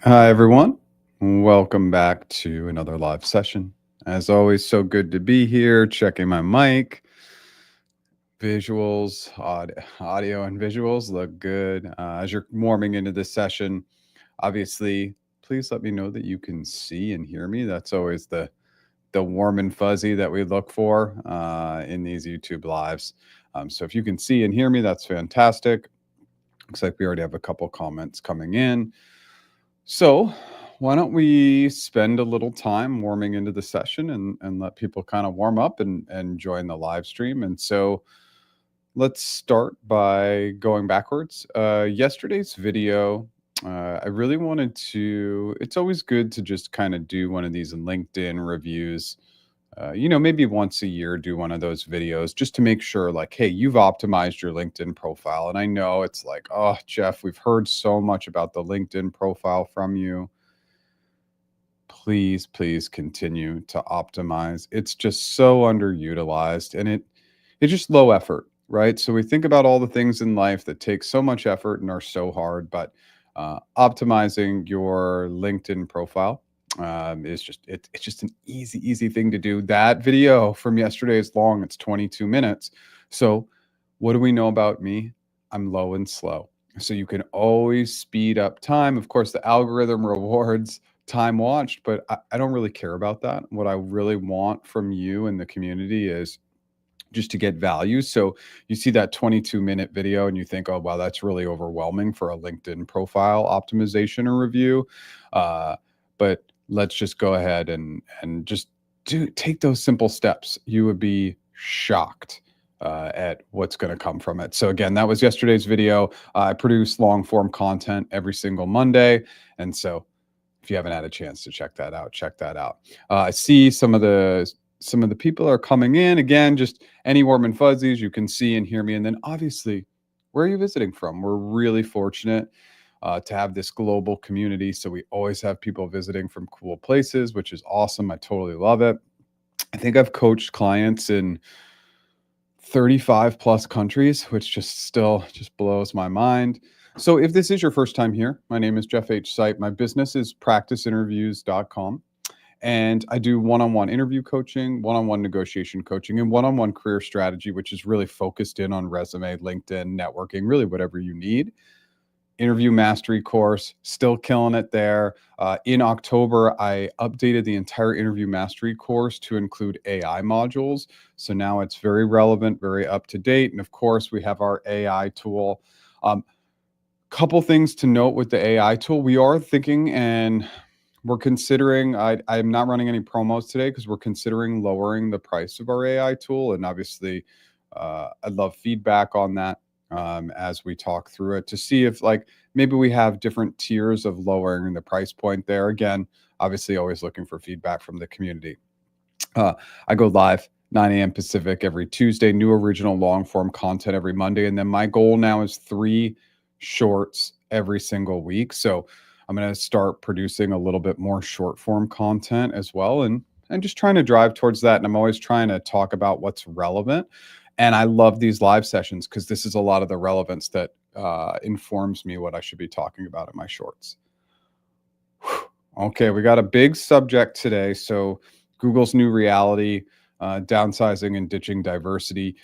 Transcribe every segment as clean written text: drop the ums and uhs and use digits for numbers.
Hi, everyone. Welcome back to another live session. As always, so good to be here, checking my mic. Visuals, audio, and visuals look good. As you're warming into this session, obviously, please let me know that you can see and hear me. That's always the warm and fuzzy that we look for in these YouTube lives. So if you can see and hear me, that's fantastic. Looks like we already have a couple comments coming in. So, why don't we spend a little time warming into the session and let people kind of warm up and join the live stream? And so, let's start by going backwards. Yesterday's video, I really wanted to, it's always good to just kind of do one of these LinkedIn reviews. Maybe once a year, do one of those videos just to make sure, like, hey, you've optimized your LinkedIn profile. And I know it's like, oh, Jeff, we've heard so much about the LinkedIn profile from you. Please continue to optimize. It's just so underutilized and it's just low effort, right? So we think about all the things in life that take so much effort and are so hard, but optimizing your LinkedIn profile is it's just an easy thing to do. That video from yesterday is long; it's 22 minutes. So, what do we know about me? I'm low and slow, so you can always speed up time. Of course, the algorithm rewards time watched, but I don't really care about that. What I really want from you and the community is just to get value. So you see that 22-minute video and you think, oh, wow, that's really overwhelming for a LinkedIn profile optimization or review. But let's just go ahead and just take those simple steps. You would be shocked at what's going to come from it. So again, that was yesterday's video. I produce long form content every single Monday. And so if you haven't had a chance to check that out, check that out. I see some of the people are coming in. Again, just any warm and fuzzies, you can see and hear me. And then obviously, where are you visiting from? We're really fortunate to have this global community. So we always have people visiting from cool places, which is awesome. I totally love it. I think I've coached clients in 35 plus countries, which just still just blows my mind. So if this is your first time here, my name is Jeff H. Sipe. My business is practiceinterviews.com. And I do one-on-one interview coaching, one-on-one negotiation coaching, and one-on-one career strategy, which is really focused in on resume, LinkedIn, networking, really whatever you need. Interview mastery course, still killing it there. In October, I updated the entire interview mastery course to include AI modules. So now it's very relevant, very up to date. And of course, we have our AI tool. Couple things to note with the AI tool. We are thinking and we're considering, I'm not running any promos today because we're considering lowering the price of our AI tool. And obviously, I'd love feedback on that as we talk through it to see if, like, maybe we have different tiers of lowering the price point there. Again, obviously, always looking for feedback from the community. I go live 9 a.m. Pacific every Tuesday, new original long form content every Monday. And then my goal now is 3 shorts every single week. So I'm going to start producing a little bit more short form content as well. And just trying to drive towards that. And I'm always trying to talk about what's relevant. And I love these live sessions because this is a lot of the relevance that informs me what I should be talking about in my shorts. Okay, we got a big subject today. So Google's new reality, downsizing and ditching diversity.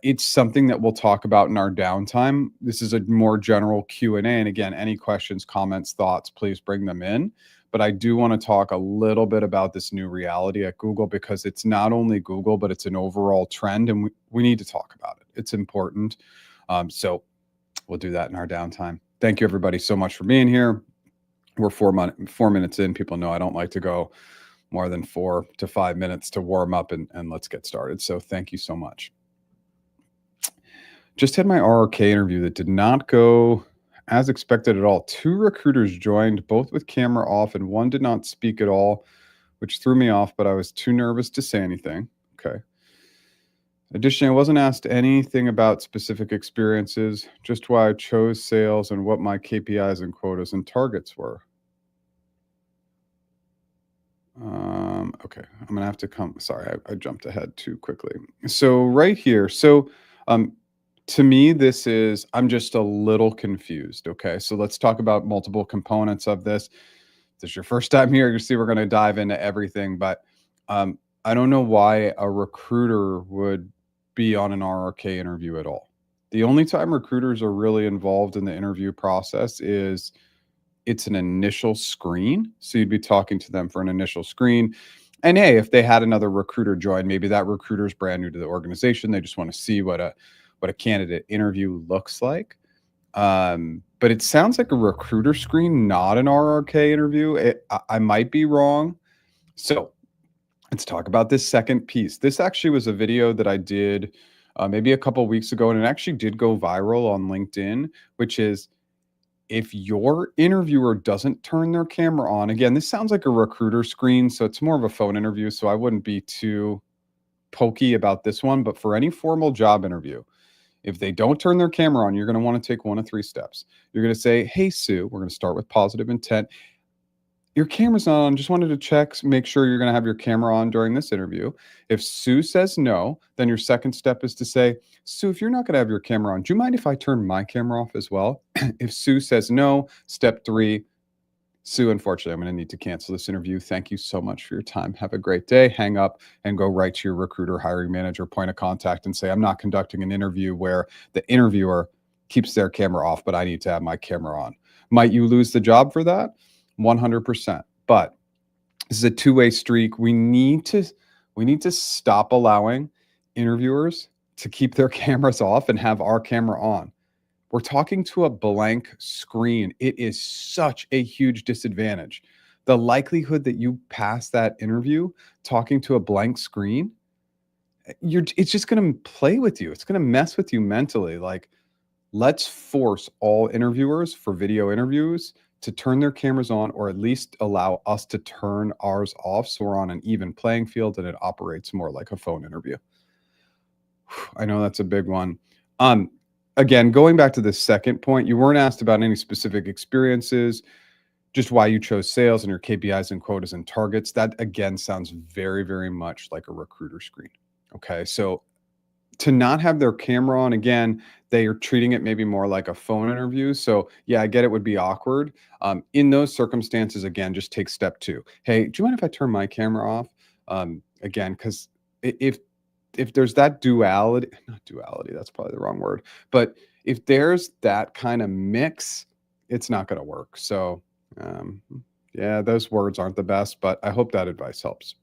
It's something that we'll talk about in our downtime. This is a more general Q&A. And again, any questions, comments, thoughts, please bring them in. But I do want to talk a little bit about this new reality at Google because it's not only Google, but it's an overall trend. And we need to talk about it. It's important. So we'll do that in our downtime. Thank you, everybody, so much for being here. We're 4 minutes in. People know I don't like to go more than 4 to 5 minutes to warm up and let's get started. So thank you so much. Just had my RRK interview that did not go as expected at all. 2 recruiters joined, both with camera off, and one did not speak at all, which threw me off, but I was too nervous to say anything. Okay. Additionally, I wasn't asked anything about specific experiences, just why I chose sales and what my KPIs and quotas and targets were. Okay, I'm gonna have to come. Sorry, I jumped ahead too quickly. So right here, um, to me, this is I'm just a little confused. Okay, so let's talk about multiple components of this. this is your first time here, you see we're going to dive into everything. But I don't know why a recruiter would be on an RRK interview at all. The only time recruiters are really involved in the interview process is it's an initial screen. So you'd be talking to them for an initial screen. And hey, if they had another recruiter join, maybe that recruiter's brand new to the organization. They just want to see what a candidate interview looks like. But it sounds like a recruiter screen, not an RRK interview. I might be wrong. So let's talk about this second piece. This actually was a video that I did maybe a couple weeks ago, and it actually did go viral on LinkedIn, which is if your interviewer doesn't turn their camera on, again, this sounds like a recruiter screen, so it's more of a phone interview, so I wouldn't be too pokey about this one, but for any formal job interview, if they don't turn their camera on, you're going to want to take one of three steps. You're going to say, "Hey, Sue," we're going to start with positive intent. "Your camera's not on. Just wanted to check, make sure you're going to have your camera on during this interview." If Sue says no, then your second step is to say, "Sue, if you're not going to have your camera on, do you mind if I turn my camera off as well?" If Sue says no, step three, "Sue, unfortunately, I'm going to need to cancel this interview. Thank you so much for your time. Have a great day." Hang up and go right to your recruiter, hiring manager, point of contact and say, "I'm not conducting an interview where the interviewer keeps their camera off, but I need to have my camera on." Might you lose the job for that? 100%. But this is a two-way streak. We need to stop allowing interviewers to keep their cameras off and have our camera on. We're talking to a blank screen. It is such a huge disadvantage. The likelihood that you pass that interview talking to a blank screen, it's just going to play with you. It's going to mess with you mentally. Like, let's force all interviewers for video interviews to turn their cameras on, or at least allow us to turn ours off, so we're on an even playing field and it operates more like a phone interview. I know that's a big one. Again, going back to the second point, you weren't asked about any specific experiences, just why you chose sales and your KPIs and quotas and targets. That again sounds very, very much like a recruiter screen. Okay. So to not have their camera on, again, they are treating it maybe more like a phone interview. So yeah, I get it would be awkward. In those circumstances, again, just take step two. "Hey, do you mind if I turn my camera off?" Again, because if there's that duality, not duality, that's probably the wrong word, but if there's that kind of mix, it's not going to work. So yeah, those words aren't the best, but I hope that advice helps.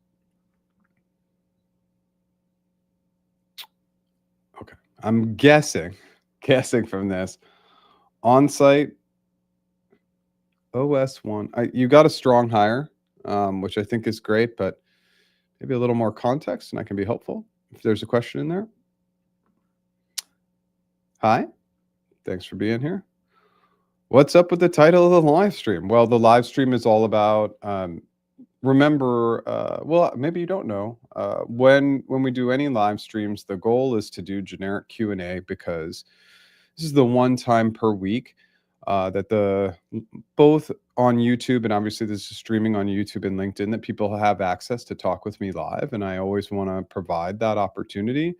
Okay. I'm guessing from this, on-site OS1. You got a strong hire, which I think is great, but maybe a little more context and I can be helpful if there's a question in there. Hi, thanks for being here. What's up with the title of the live stream? Well, the live stream is all about, remember, well, maybe you don't know, when we do any live streams, the goal is to do generic Q&A, because this is the one time per week that both on YouTube, and obviously this is streaming on YouTube and LinkedIn, that people have access to talk with me live, and I always want to provide that opportunity.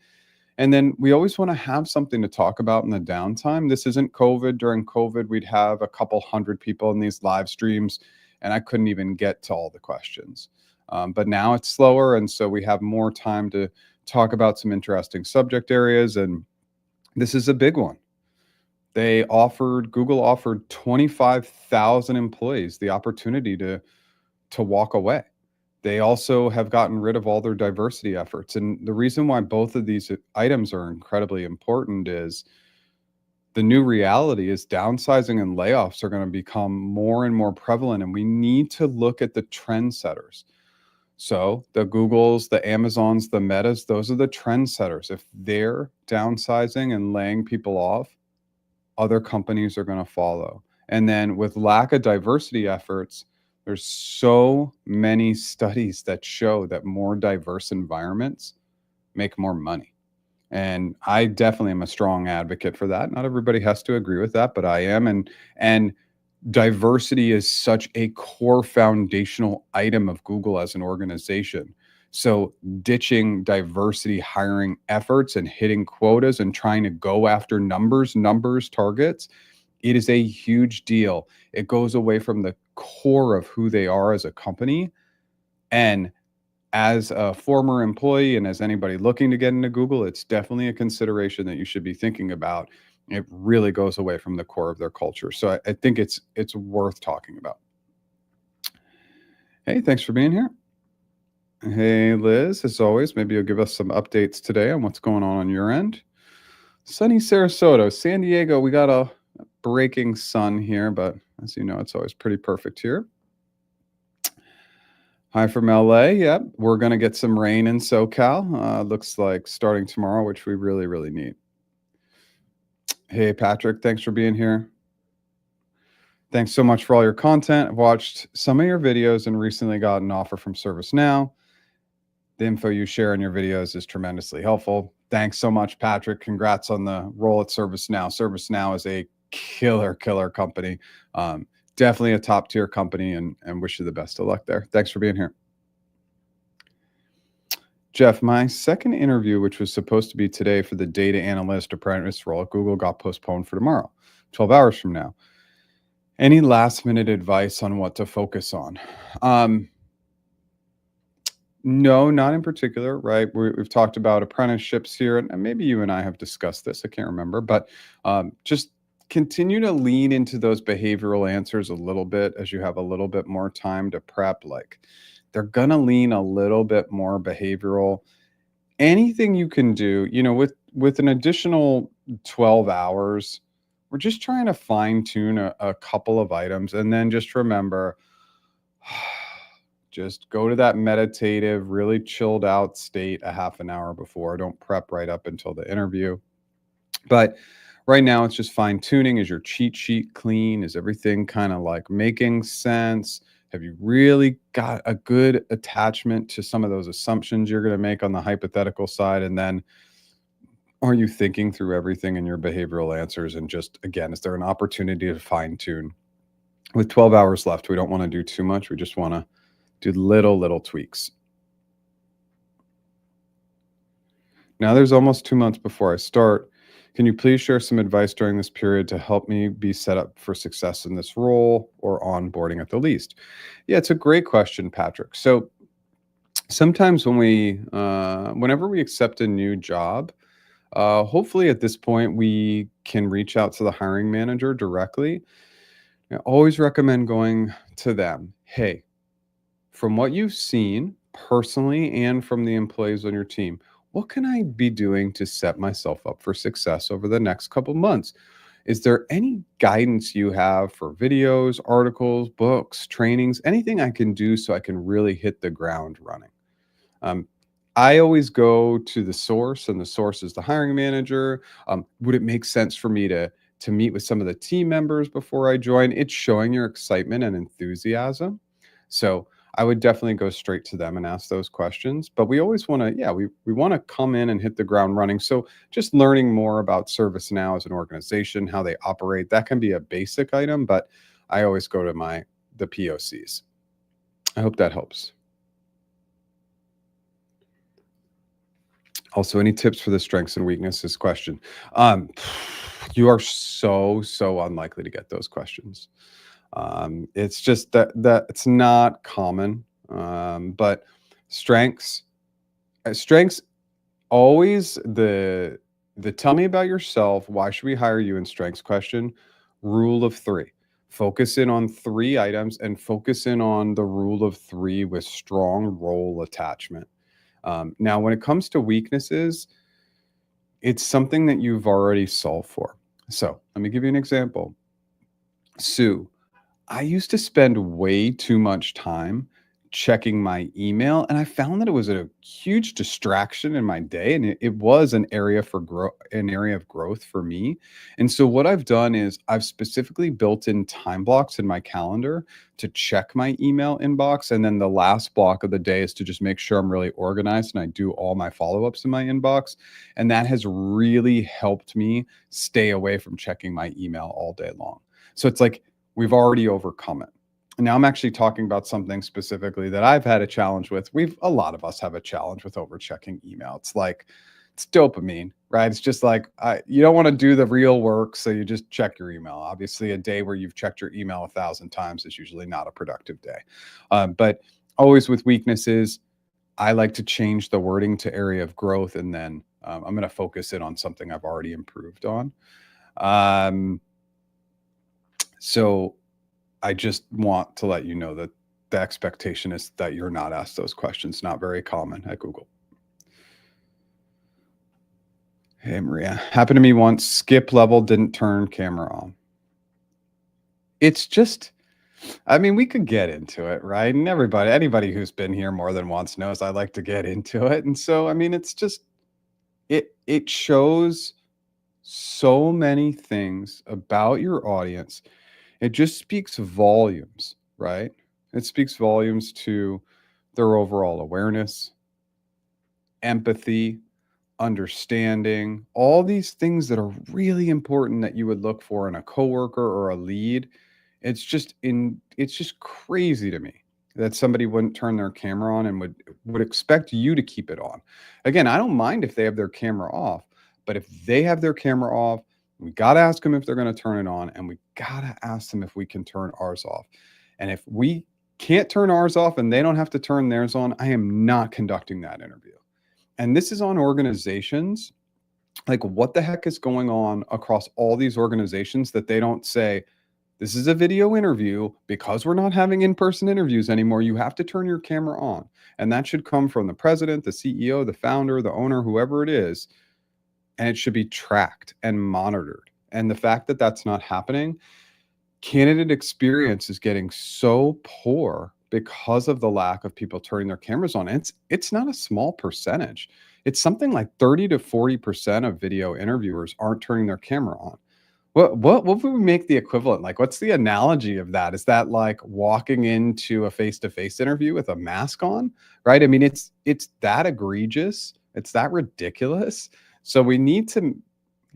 And then we always want to have something to talk about in the downtime. This isn't COVID. During COVID, we'd have a couple hundred people in these live streams, and I couldn't even get to all the questions. But now it's slower, and so we have more time to talk about some interesting subject areas, and this is a big one. Google offered 25,000 employees the opportunity to walk away. They also have gotten rid of all their diversity efforts. And the reason why both of these items are incredibly important is the new reality is downsizing and layoffs are going to become more and more prevalent, and we need to look at the trendsetters. So the Googles, the Amazons, the Metas, those are the trendsetters. If they're downsizing and laying people off, other companies are going to follow. And then with lack of diversity efforts, there's so many studies that show that more diverse environments make more money. And I definitely am a strong advocate for that. Not everybody has to agree with that, but I am. And diversity is such a core foundational item of Google as an organization. So ditching diversity hiring efforts and hitting quotas and trying to go after numbers, targets It is a huge deal. It goes away from the core of who they are as a company. And as a former employee and as anybody looking to get into Google, it's definitely a consideration that you should be thinking about. It really goes away from the core of their culture. So I think it's worth talking about. Hey, thanks for being here. Hey, Liz, as always, maybe you'll give us some updates today on what's going on your end. Sunny Sarasota, San Diego, we got a breaking sun here, but as you know, it's always pretty perfect here. Hi from LA. Yep, we're going to get some rain in SoCal. Looks like starting tomorrow, which we really, really need. Hey, Patrick, thanks for being here. Thanks so much for all your content. I've watched some of your videos and recently got an offer from ServiceNow. The info you share in your videos is tremendously helpful. Thanks so much, Patrick. Congrats on the role at ServiceNow. ServiceNow is a killer company. Definitely a top tier company, and wish you the best of luck there. Thanks for being here. Jeff, my second interview, which was supposed to be today for the data analyst apprentice role at Google, got postponed for tomorrow, 12 hours from now. Any last minute advice on what to focus on? No, not in particular, right? We've talked about apprenticeships here, and maybe you and I have discussed this. I can't remember, but just continue to lean into those behavioral answers a little bit as you have a little bit more time to prep. Like, they're going to lean a little bit more behavioral. Anything you can do, with an additional 12 hours, we're just trying to fine tune a couple of items. And then just remember, just go to that meditative, really chilled out state a half an hour before. Don't prep right up until the interview. But right now, it's just fine tuning. Is your cheat sheet clean? Is everything kind of like making sense? Have you really got a good attachment to some of those assumptions you're going to make on the hypothetical side? And then are you thinking through everything in your behavioral answers? And just, again, is there an opportunity to fine tune? With 12 hours left, we don't want to do too much. We just want to do little tweaks. Now there's almost 2 months before I start. Can you please share some advice during this period to help me be set up for success in this role or onboarding at the least? Yeah, it's a great question, Patrick. So sometimes whenever we accept a new job, hopefully at this point we can reach out to the hiring manager directly. I always recommend going to them. Hey, from what you've seen personally and from the employees on your team, what can I be doing to set myself up for success over the next couple months? Is there any guidance you have for videos, articles, books, trainings, anything I can do so I can really hit the ground running? I always go to the source, and the source is the hiring manager. Would it make sense for me to meet with some of the team members before I join? It's showing your excitement and enthusiasm. So I would definitely go straight to them and ask those questions. But we always want to, we want to come in and hit the ground running. So just learning more about ServiceNow as an organization, how they operate, that can be a basic item, but I always go to the POCs. I hope that helps. Also, any tips for the strengths and weaknesses question? You are so unlikely to get those questions. It's just that it's not common. But strengths always the tell me about yourself. Why should we hire you in strengths question? Rule of 3. Focus in on 3 items and focus in on the rule of 3 with strong role attachment. Now, when it comes to weaknesses, it's something that you've already solved for. So let me give you an example. Sue, I used to spend way too much time checking my email, and I found that it was a huge distraction in my day, and it was an area of growth for me. And so what I've done is I've specifically built in time blocks in my calendar to check my email inbox, and then the last block of the day is to just make sure I'm really organized and I do all my follow-ups in my inbox. And that has really helped me stay away from checking my email all day long. So it's like we've already overcome it. Now I'm actually talking about something specifically that I've had a challenge with. A lot of us have a challenge with over checking email. It's like it's dopamine, right? It's just like you don't want to do the real work, so you just check your email. Obviously, a day where you've checked your email 1,000 times is usually not a productive day. But always with weaknesses, I like to change the wording to area of growth, and then I'm going to focus in on something I've already improved on. So I just want to let you know that the expectation is that you're not asked those questions. Not very common at Google. Hey, Maria. Happened to me once. Skip level, didn't turn camera on. It's just, I mean, we could get into it, right? And anybody who's been here more than once knows I like to get into it. And so, I mean, it's just, it shows so many things about your audience. It just speaks volumes, right? It speaks volumes to their overall awareness, empathy, understanding, all these things that are really important that you would look for in a coworker or a lead. It's just crazy to me that somebody wouldn't turn their camera on and would expect you to keep it on. Again, I don't mind if they have their camera off, but if they have their camera off, we got to ask them if they're going to turn it on, and we got to ask them if we can turn ours off. And if we can't turn ours off and they don't have to turn theirs on, I am not conducting that interview. And this is on organizations. Like, what the heck is going on across all these organizations that they don't say, this is a video interview because we're not having in-person interviews anymore. You have to turn your camera on. And that should come from the president, the CEO, the founder, the owner, whoever it is. And it should be tracked and monitored. And the fact that that's not happening, candidate experience is getting so poor because of the lack of people turning their cameras on. It's not a small percentage. It's something like 30 to 40% of video interviewers aren't turning their camera on. What would we make the equivalent? Like, what's the analogy of that? Is that like walking into a face-to-face interview with a mask on, right? I mean, it's that egregious. It's that ridiculous. So we need to,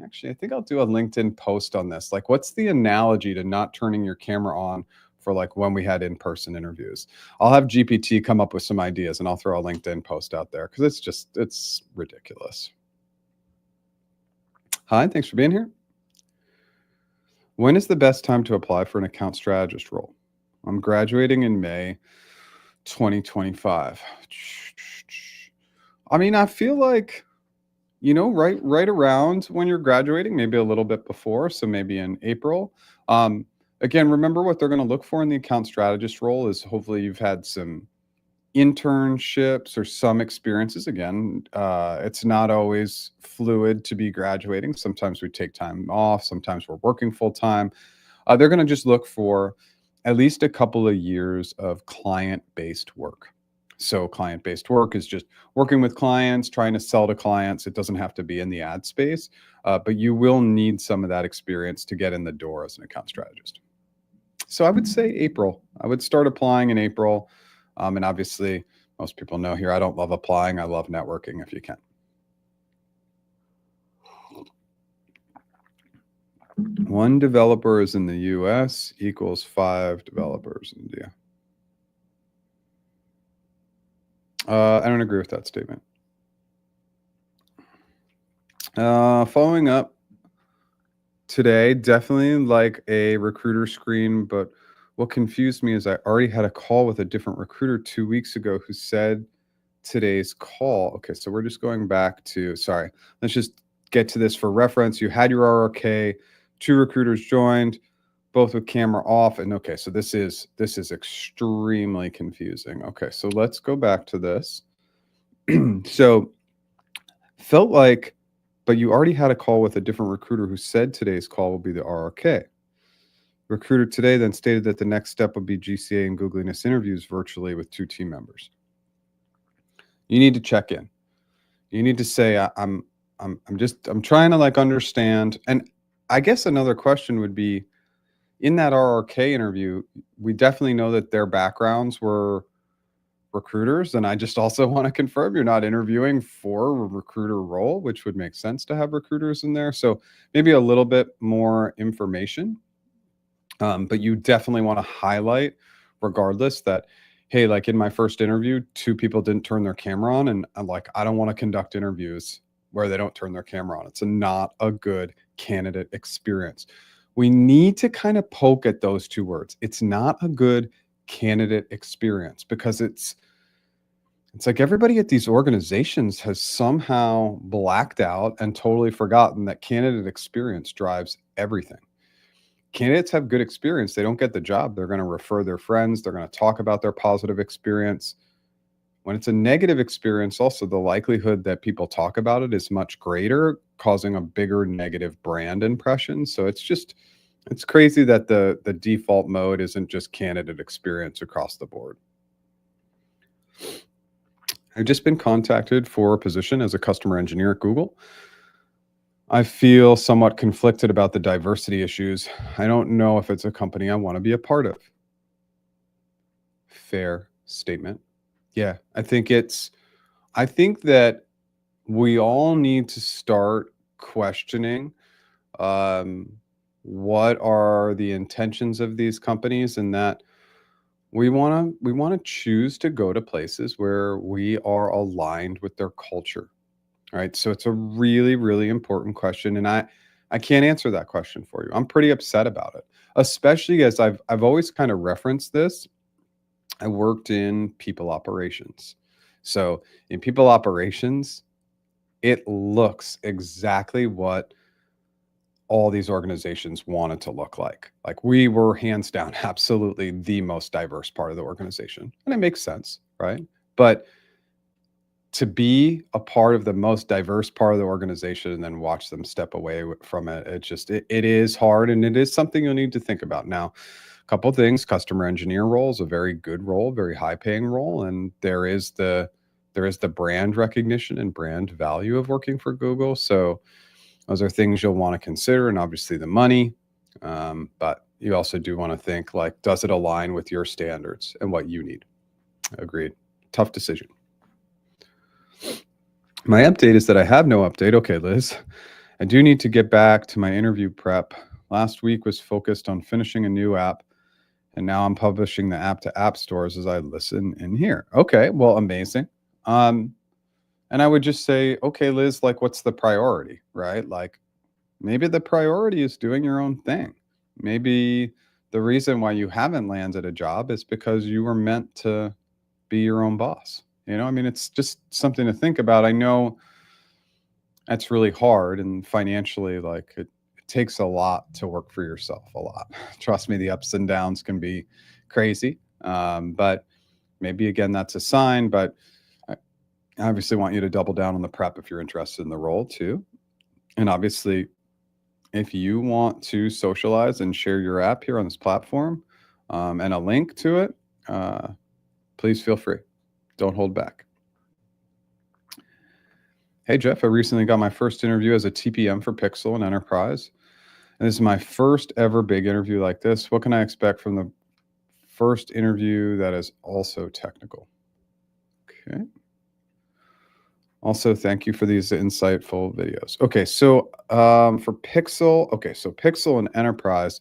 actually, I think I'll do a LinkedIn post on this. Like, what's the analogy to not turning your camera on for like when we had in-person interviews? I'll have GPT come up with some ideas, and I'll throw a LinkedIn post out there because it's ridiculous. Hi, thanks for being here. When is the best time to apply for an account strategist role? I'm graduating in May 2025. I mean, I feel like, right around when you're graduating, maybe a little bit before, so maybe in April. Again, remember what they're going to look for in the account strategist role is hopefully you've had some internships or some experiences. Again, it's not always fluid to be graduating. Sometimes we take time off. Sometimes we're working full time. They're going to just look for at least a couple of years of client-based work. So client-based work is just working with clients, trying to sell to clients. It doesn't have to be in the ad space, but you will need some of that experience to get in the door as an account strategist. So I would say April. I would start applying in April. And obviously, most people know here, I don't love applying. I love networking if you can. One developer is in the US equals 5 developers in India. I don't agree with that statement. Following up today, definitely like a recruiter screen, but what confused me is I already had a call with a different recruiter 2 weeks ago who said today's call. Okay, so we're just going back to, sorry, let's just get to this for reference. You had your RRK, 2 recruiters joined, both with camera off. And okay, so this is extremely confusing. Okay, so let's go back to this. So felt like, but you already had a call with a different recruiter who said today's call will be the RRK. Recruiter today then stated that the next step would be GCA and Googliness interviews virtually with 2 team members. You need to check in. You need to say, I'm trying to like understand. And I guess another question would be, in that RRK interview, we definitely know that their backgrounds were recruiters. And I just also want to confirm you're not interviewing for a recruiter role, which would make sense to have recruiters in there. So maybe a little bit more information. But you definitely want to highlight, regardless, that, hey, like in my first interview, 2 people didn't turn their camera on, and I'm like, I don't want to conduct interviews where they don't turn their camera on. It's not a good candidate experience. We need to kind of poke at those two words. It's not a good candidate experience because it's like everybody at these organizations has somehow blacked out and totally forgotten that candidate experience drives everything. Candidates have good experience. They don't get the job. They're going to refer their friends. They're going to talk about their positive experience. When it's a negative experience, also the likelihood that people talk about it is much greater, causing a bigger negative brand impression. So it's crazy that the default mode isn't just candidate experience across the board. I've just been contacted for a position as a customer engineer at Google. I feel somewhat conflicted about the diversity issues. I don't know if it's a company I want to be a part of. Fair statement. Yeah, I think that we all need to start questioning what are the intentions of these companies, and that we want to choose to go to places where we are aligned with their culture. Right. So it's a really, really important question. And I can't answer that question for you. I'm pretty upset about it, especially as I've always kind of referenced this. I worked in people operations. So in people operations, it looks exactly what all these organizations wanted to look like. Like we were hands down absolutely the most diverse part of the organization. And it makes sense, right? But to be a part of the most diverse part of the organization and then watch them step away from it, it is hard, and it is something you'll need to think about. Now, a couple of things: customer engineer role is a very good role, very high paying role, and there is the brand recognition and brand value of working for Google. So those are things you'll want to consider, and obviously the money. But you also do want to think, like, does it align with your standards and what you need? Agreed. Tough decision. My update is that I have no update. Okay, Liz, I do need to get back to my interview prep. Last week was focused on finishing a new app, and now I'm publishing the app to app stores as I listen in here. Okay, well, amazing. And I would just say, okay, Liz, like, what's the priority, right? Like, maybe the priority is doing your own thing. Maybe the reason why you haven't landed a job is because you were meant to be your own boss. I mean, it's just something to think about. I know that's really hard, and financially, like, it takes a lot to work for yourself, a lot. Trust me, the ups and downs can be crazy. But maybe again, that's a sign. But I obviously want you to double down on the prep if you're interested in the role too. And obviously, if you want to socialize and share your app here on this platform, and a link to it, please feel free. Don't hold back. Hey, Jeff, I recently got my first interview as a TPM for Pixel and Enterprise. And this is my first ever big interview like this. What can I expect from the first interview that is also technical? Okay. Also, thank you for these insightful videos. Okay, so for Pixel, so Pixel and Enterprise.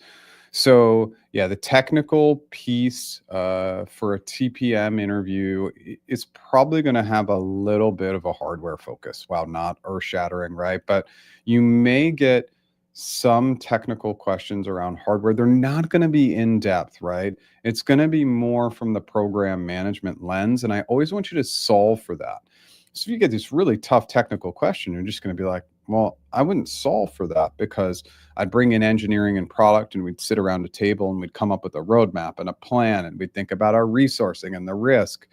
So yeah, the technical piece for a TPM interview is probably going to have a little bit of a hardware focus, while not earth-shattering, right? But you may get some technical questions around hardware. They're not going to be in depth, right? It's going to be more from the program management lens, and I always want you to solve for that. So if you get this really tough technical question, you're just going to be like, well, I wouldn't solve for that, because I'd bring in engineering and product, and we'd sit around a table and we'd come up with a roadmap and a plan, and we'd think about our resourcing and the risk.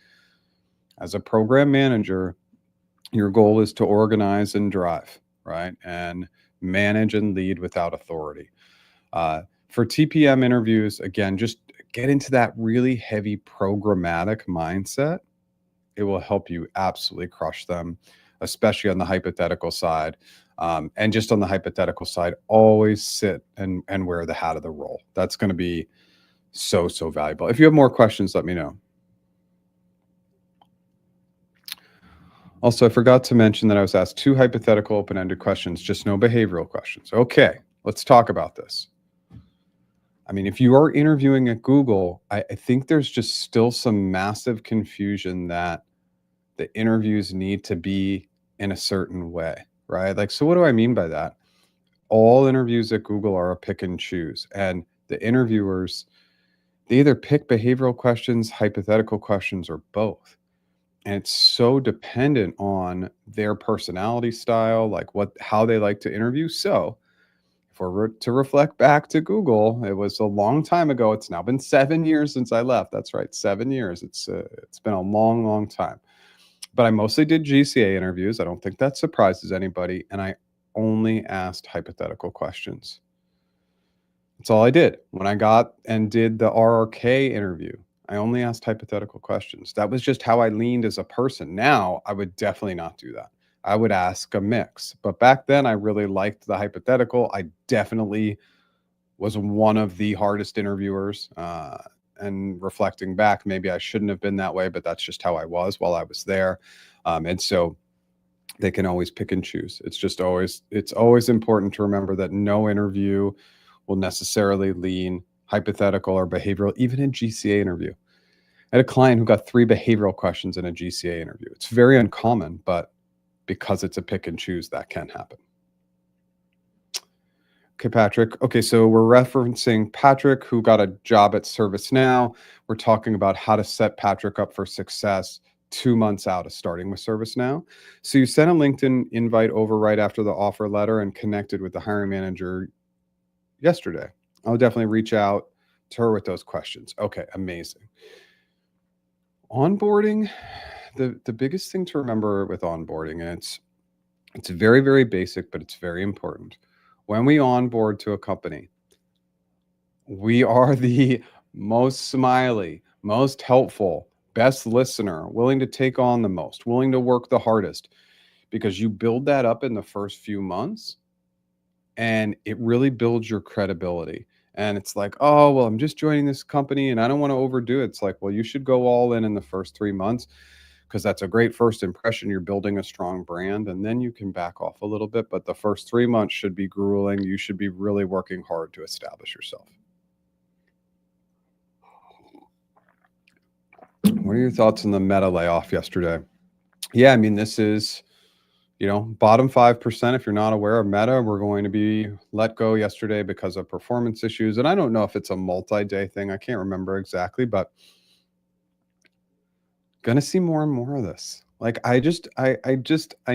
As a program manager, your goal is to organize and drive, right? And manage and lead without authority. For TPM interviews, again, just get into that really heavy programmatic mindset. It will help you absolutely crush them, especially on the hypothetical side. And just on the hypothetical side, always sit and wear the hat of the role. That's going to be so valuable. If you have more questions, let me know. Also, I forgot to mention that I was asked 2 hypothetical open-ended questions, just no behavioral questions. Okay, let's talk about this. I mean, if you are interviewing at Google, I think there's just still some massive confusion that the interviews need to be in a certain way, right? Like, so what do I mean by that? All interviews at Google are a pick and choose. And the interviewers, they either pick behavioral questions, hypothetical questions, or both. And it's so dependent on their personality style, like how they like to interview. So if we're to reflect back to Google, it was a long time ago. It's now been 7 years since I left. That's right, 7 years. It's been a long, long time. But I mostly did GCA interviews. I don't think that surprises anybody. And I only asked hypothetical questions. That's all I did. When I got and did the RRK interview, I only asked hypothetical questions. That was just how I leaned as a person. Now, I would definitely not do that. I would ask a mix. But back then, I really liked the hypothetical. I definitely was one of the hardest interviewers. And reflecting back, maybe I shouldn't have been that way, but that's just how I was while I was there. And so they can always pick and choose. It's always important to remember that no interview will necessarily lean hypothetical or behavioral, even in GCA interview. I had a client who got 3 behavioral questions in a GCA interview. It's very uncommon, but because it's a pick and choose, that can happen. Okay, Patrick. Okay, so we're referencing Patrick, who got a job at ServiceNow. We're talking about how to set Patrick up for success 2 months out of starting with ServiceNow. So you sent a LinkedIn invite over right after the offer letter and connected with the hiring manager yesterday. I'll definitely reach out to her with those questions. Okay, amazing. Onboarding, the biggest thing to remember with onboarding, and it's very, very basic, but it's very important. When we onboard to a company, we are the most smiley, most helpful, best listener, willing to take on the most, willing to work the hardest, because you build that up in the first few months and it really builds your credibility. And it's like, oh, well, I'm just joining this company and I don't want to overdo it. It's like, well, you should go all in the first 3 months because that's a great first impression. You're building a strong brand and then you can back off a little bit. But the first 3 months should be grueling. You should be really working hard to establish yourself. What are your thoughts on the Meta layoff yesterday? Yeah, I mean, this is, bottom 5%. If you're not aware of Meta, we're going to be let go yesterday because of performance issues. And I don't know if it's a multi-day thing. I can't remember exactly, but gonna see more and more of this. Like I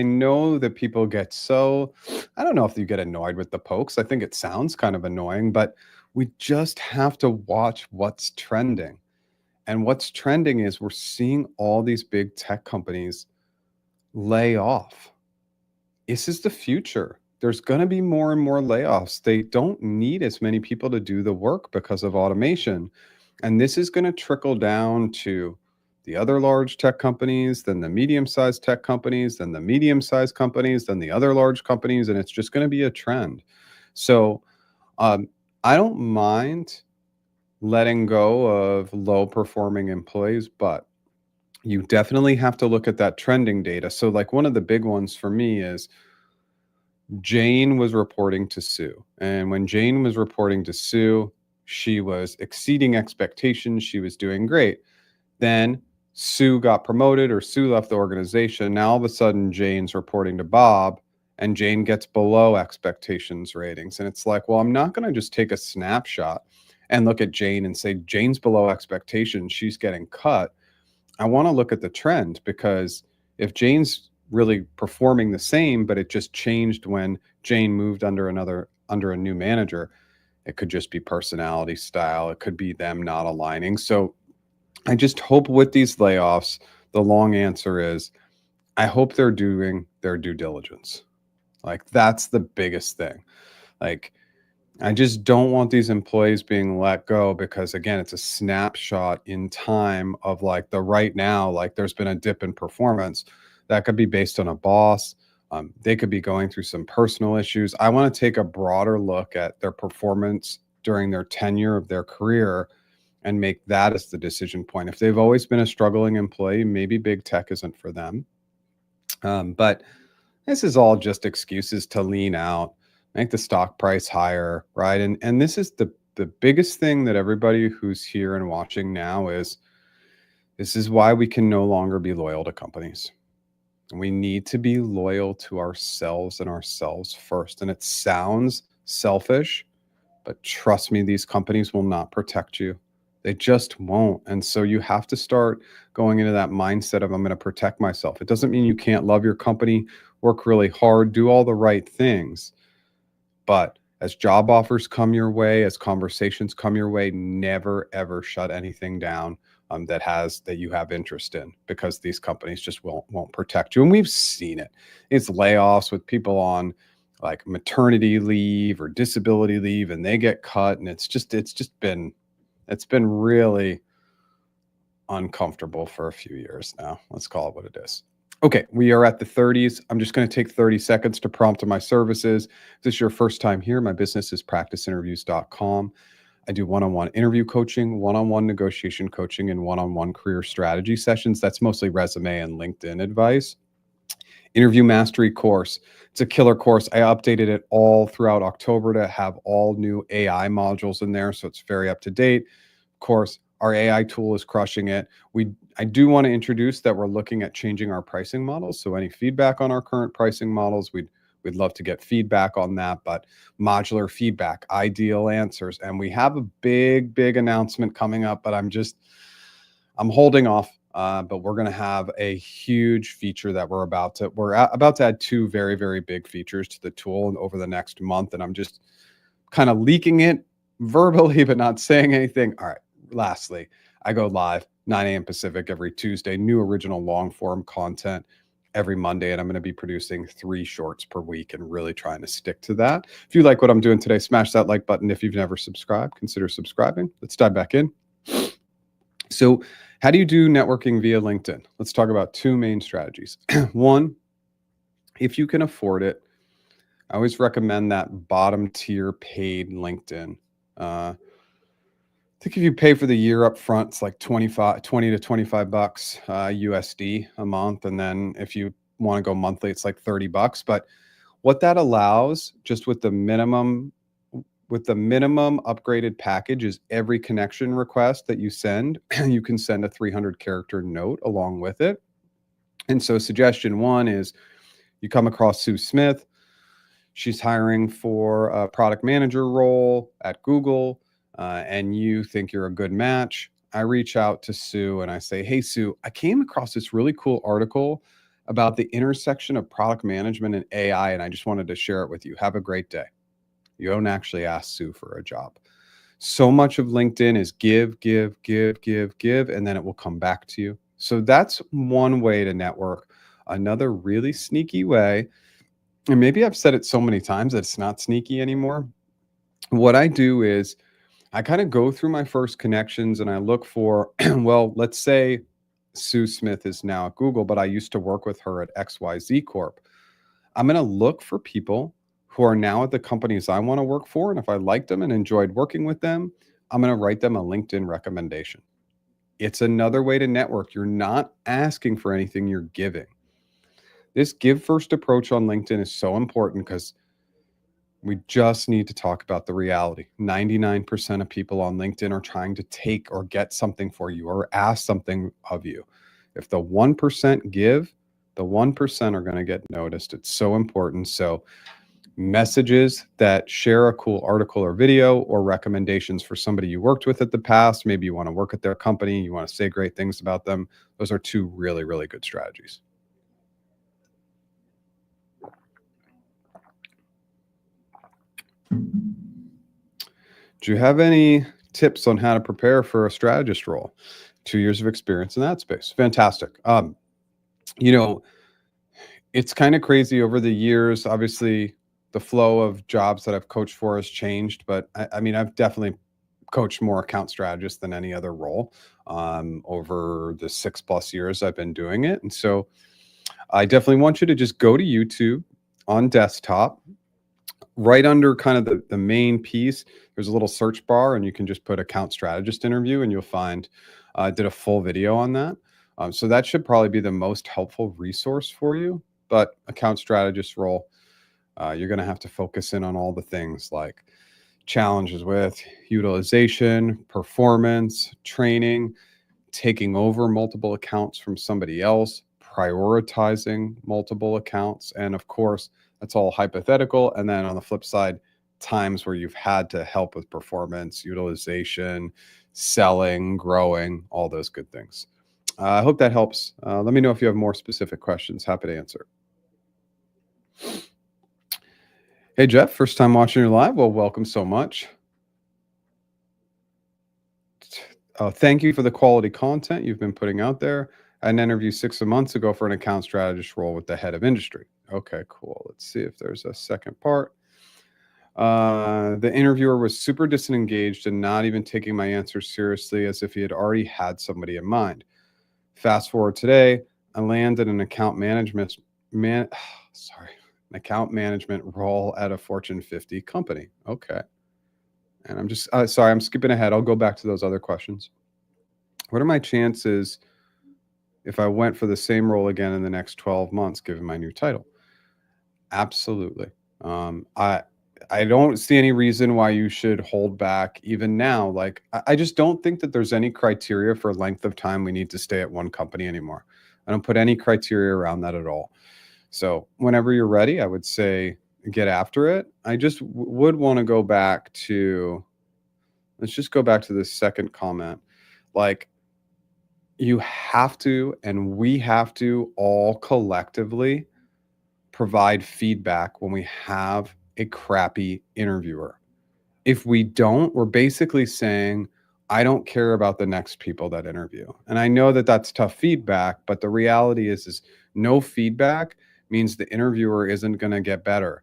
know that people get so, I don't know if you get annoyed with the pokes. I think it sounds kind of annoying, but we just have to watch what's trending. And what's trending is we're seeing all these big tech companies lay off. This is the future. There's going to be more and more layoffs. They don't need as many people to do the work because of automation. And this is going to trickle down to the other large tech companies, then the medium-sized tech companies, then the medium-sized companies, then the other large companies, and it's just going to be a trend. So I don't mind letting go of low-performing employees, but you definitely have to look at that trending data. So like one of the big ones for me is Jane was reporting to Sue. And when Jane was reporting to Sue, she was exceeding expectations. She was doing great. Then Sue got promoted or Sue left the organization. Now all of a sudden Jane's reporting to Bob and Jane gets below expectations ratings. And it's like, well, I'm not going to just take a snapshot and look at Jane and say Jane's below expectations, she's getting cut. I want to look at the trend, because if Jane's really performing the same, but it just changed when Jane moved under a new manager, it could just be personality style. It could be them not aligning. So I just hope with these layoffs, the long answer is I hope they're doing their due diligence. Like that's the biggest thing. Like I just don't want these employees being let go because, again, it's a snapshot in time of like the right now, like there's been a dip in performance that could be based on a boss. They could be going through some personal issues. I want to take a broader look at their performance during their tenure of their career and make that as the decision point. If they've always been a struggling employee, maybe big tech isn't for them. But this is all just excuses to lean out, make the stock price higher, right? And this is the biggest thing that everybody who's here and watching now is, this is why we can no longer be loyal to companies. We need to be loyal to ourselves and ourselves first. And it sounds selfish, but trust me, these companies will not protect you. They just won't. And so you have to start going into that mindset of, I'm going to protect myself. It doesn't mean you can't love your company, work really hard, do all the right things. But as job offers come your way, as conversations come your way, never ever shut anything down that you have interest in, because these companies just won't protect you. And we've seen it. It's layoffs with people on like maternity leave or disability leave, and they get cut, and it's been really uncomfortable for a few years now. Let's call it what it is. Okay, we are at the 30s. I'm just going to take 30 seconds to prompt to my services. If this is your first time here, my business is practiceinterviews.com. I do one-on-one interview coaching, one-on-one negotiation coaching, and one-on-one career strategy sessions. That's mostly resume and LinkedIn advice. Interview mastery course. It's a killer course. I updated it all throughout October to have all new AI modules in there, so it's very up to date. Of course, our AI tool is crushing it. I do want to introduce that we're looking at changing our pricing models. So any feedback on our current pricing models, we'd love to get feedback on that, but modular feedback, ideal answers. And we have a big announcement coming up, but I'm holding off. But we're going to have a huge feature that we're about to add two very big features to the tool and over the next month. And I'm just kind of leaking it verbally, but not saying anything. All right. Lastly, I go live 9 a.m. Pacific every Tuesday, new original long form content every Monday. And I'm going to be producing 3 shorts per week and really trying to stick to that. If you like what I'm doing today, smash that like button. If you've never subscribed, consider subscribing. Let's dive back in. So how do you do networking via LinkedIn? Let's talk about 2 main strategies. One, if you can afford it, I always recommend that bottom tier paid LinkedIn. I think if you pay for the year up front, it's like 20 to 25 bucks USD a month. And then if you want to go monthly, it's like 30 bucks. But what that allows, just with the minimum upgraded package, is every connection request that you send, you can send a 300 character note along with it. And so suggestion 1 is you come across Sue Smith. She's hiring for a product manager role at Google, and you think you're a good match. I reach out to Sue and I say, hey, Sue, I came across this really cool article about the intersection of product management and AI, and I just wanted to share it with you. Have a great day. You don't actually ask Sue for a job. So much of LinkedIn is give, and then it will come back to you. So that's one way to network. Another really sneaky way, and maybe I've said it so many times that it's not sneaky anymore. What I do is I kind of go through my first connections and I look for, well, let's say Sue Smith is now at Google, but I used to work with her at XYZ Corp. I'm going to look for people who are now at the companies I want to work for. And if I liked them and enjoyed working with them, I'm going to write them a LinkedIn recommendation. It's another way to network. You're not asking for anything, you're giving. This give first approach on LinkedIn is so important because we just need to talk about the reality. 99% of people on LinkedIn are trying to take or get something for you or ask something of you. If the 1% give, the 1% are going to get noticed. It's so important. So messages that share a cool article or video or recommendations for somebody you worked with at the past. Maybe you want to work at their company. You want to say great things about them. Those are 2 really good strategies. Do you have any tips on how to prepare for a strategist role? 2 years of experience in that space. Fantastic. It's kind of crazy over the years. Obviously, the flow of jobs that I've coached for has changed, but I mean, I've definitely coached more account strategists than any other role over the 6+ years I've been doing it. And so I definitely want you to just go to YouTube on desktop. Right under kind of the main piece, there's a little search bar, and you can just put account strategist interview, and you'll find I did a full video on that. So that should probably be the most helpful resource for you. But account strategist role, you're going to have to focus in on all the things like challenges with utilization, performance, training, taking over multiple accounts from somebody else, prioritizing multiple accounts. And of course, that's all hypothetical. And then on the flip side, times where you've had to help with performance, utilization, selling, growing, all those good things. I hope that helps. Let me know if you have more specific questions. Happy to answer. Hey, Jeff, first time watching your live. Well, welcome so much. Thank you for the quality content you've been putting out there. I had an interview 6 months ago for an account strategist role with the head of industry. Okay, cool. Let's see if there's a second part. The interviewer was super disengaged and not even taking my answers seriously, as if he had already had somebody in mind. Fast forward today, I landed an account management account management role at a Fortune 50 company. Okay. And I'm just sorry, I'm skipping ahead. I'll go back to those other questions. What are my chances if I went for the same role again in the next 12 months, given my new title? Absolutely. I don't see any reason why you should hold back even now. Like, I just don't think that there's any criteria for length of time we need to stay at one company anymore. I don't put any criteria around that at all. So whenever you're ready, I would say get after it. I just would want to go back to, let's just go back to this second comment. Like, you have to, and we have to all collectively provide feedback when we have a crappy interviewer. If we don't, we're basically saying, I don't care about the next people that interview. And I know that that's tough feedback, but the reality is no feedback means the interviewer isn't going to get better.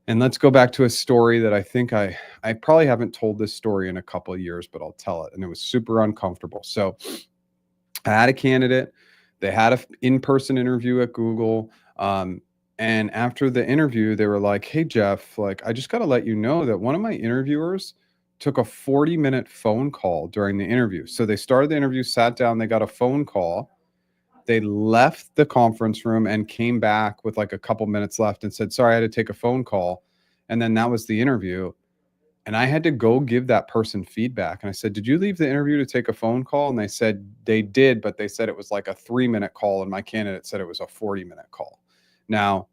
And let's go back to a story that I think I probably haven't told this story in a couple of years, but I'll tell it. And it was super uncomfortable. So I had a candidate. They had an in-person interview at Google. And after the interview, they were like, hey, Jeff, like, I just got to let you know that one of my interviewers took a 40-minute phone call during the interview. So they started the interview, sat down, they got a phone call. They left the conference room and came back with like a couple minutes left and said, sorry, I had to take a phone call. And then that was the interview. And I had to go give that person feedback. And I said, did you leave the interview to take a phone call? And they said they did, but they said it was like a 3-minute call. And my candidate said it was a 40-minute call. Now,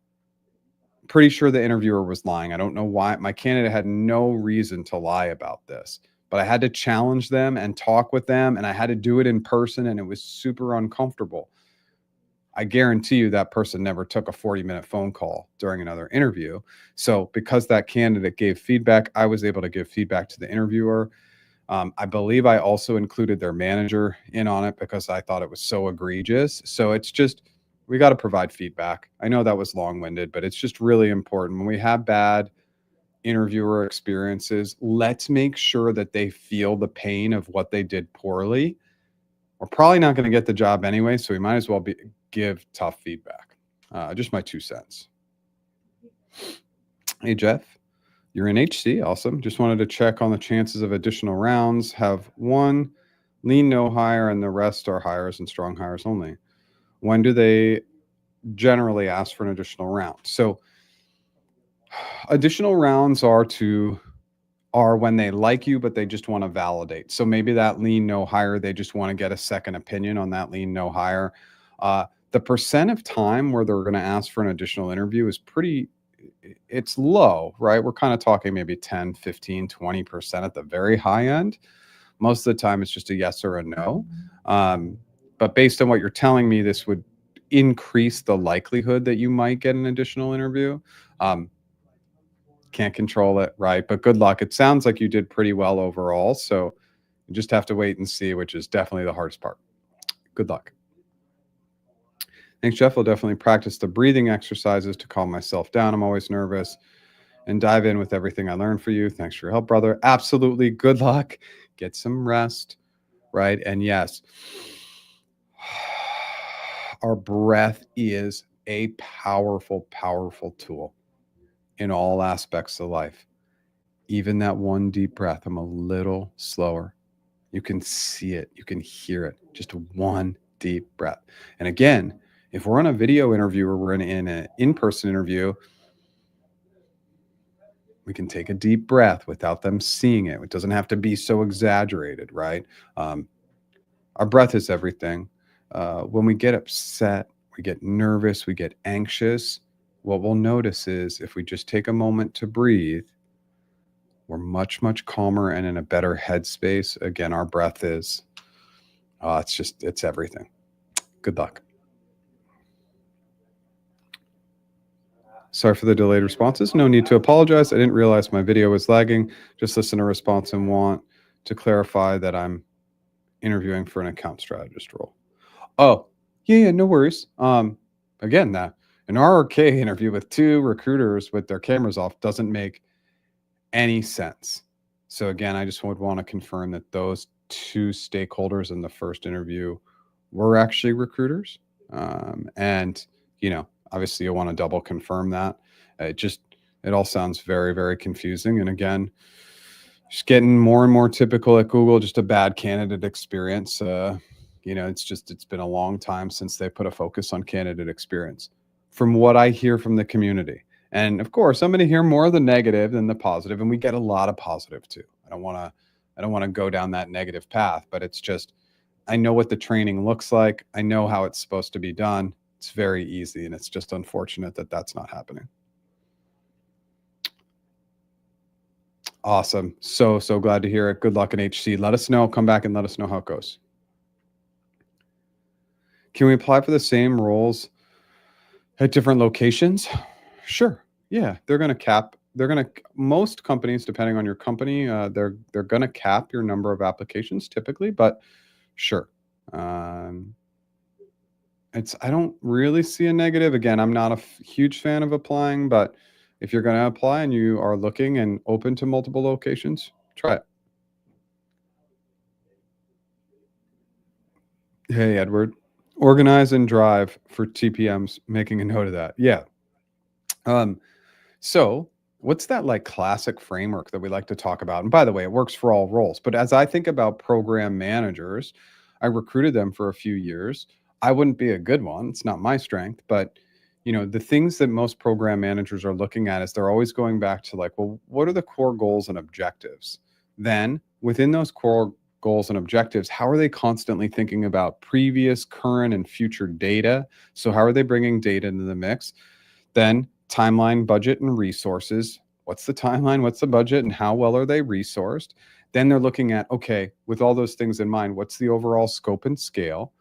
pretty sure the interviewer was lying. I don't know why. My candidate had no reason to lie about this, but I had to challenge them and talk with them, and I had to do it in person, and it was super uncomfortable. I guarantee you that person never took a 40-minute phone call during another interview. So because that candidate gave feedback, I was able to give feedback to the interviewer. I believe I also included their manager in on it because I thought it was so egregious. So it's just, we got to provide feedback. I know that was long-winded, but it's just really important. When we have bad interviewer experiences, let's make sure that they feel the pain of what they did poorly. We're probably not going to get the job anyway, so we might as well give tough feedback. Just my 2 cents. Hey, Jeff, you're in HC. Awesome. Just wanted to check on the chances of additional rounds. Have one lean no hire and the rest are hires and strong hires only. When do they generally ask for an additional round? So additional rounds are when they like you, but they just want to validate. So maybe that lean no hire, they just want to get a second opinion on that lean no hire. The percent of time where they're going to ask for an additional interview is it's low, right? We're kind of talking maybe 10, 15, 20% at the very high end. Most of the time it's just a yes or a no. But based on what you're telling me, this would increase the likelihood that you might get an additional interview. Can't control it, right? But good luck. It sounds like you did pretty well overall. So you just have to wait and see, which is definitely the hardest part. Good luck. Thanks, Jeff. I'll definitely practice the breathing exercises to calm myself down. I'm always nervous, and dive in with everything I learned for you. Thanks for your help, brother. Absolutely. Good luck. Get some rest, right? And yes, our breath is a powerful, powerful tool in all aspects of life. Even that one deep breath, I'm a little slower. You can see it. You can hear it. Just one deep breath. And again, if we're on a video interview or we're in an in-person interview, we can take a deep breath without them seeing it. It doesn't have to be so exaggerated, right? Our breath is everything. When we get upset, we get nervous, we get anxious, what we'll notice is if we just take a moment to breathe, we're much, much calmer and in a better headspace. Again, our breath is, it's everything. Good luck. Sorry for the delayed responses. No need to apologize. I didn't realize my video was lagging. Just listen to response and want to clarify that I'm interviewing for an account strategist role. Oh, yeah, no worries. Again, an RRK interview with two recruiters with their cameras off doesn't make any sense. So again, I just would want to confirm that those two stakeholders in the first interview were actually recruiters. And, obviously you'll want to double confirm that. It all sounds very, very confusing. And again, just getting more and more typical at Google, just a bad candidate experience. It's been a long time since they put a focus on candidate experience from what I hear from the community. And of course, I'm going to hear more of the negative than the positive, and we get a lot of positive too. I don't want to go down that negative path, but it's just, I know what the training looks like. I know how it's supposed to be done. It's very easy, and it's just unfortunate that that's not happening. Awesome. So glad to hear it. Good luck in HC. Let us know. Come back and let us know how it goes. Can we apply for the same roles at different locations? Sure. Yeah. Most companies, depending on your company, they're going to cap your number of applications typically, but sure. I don't really see a negative. Again, I'm not a huge fan of applying, but if you're going to apply and you are looking and open to multiple locations, try it. Hey, Edward, organize and drive for TPMs, making a note of that. Yeah. So what's that like classic framework that we like to talk about? And by the way, it works for all roles. But as I think about program managers, I recruited them for a few years. I wouldn't be a good one. It's not my strength, but the things that most program managers are looking at is they're always going back to like, well, what are the core goals and objectives? Then within those core goals and objectives, how are they constantly thinking about previous, current, and future data? So how are they bringing data into the mix? Then timeline, budget, and resources. What's the timeline? What's the budget? And how well are they resourced? Then they're looking at, okay, with all those things in mind, what's the overall scope and scale?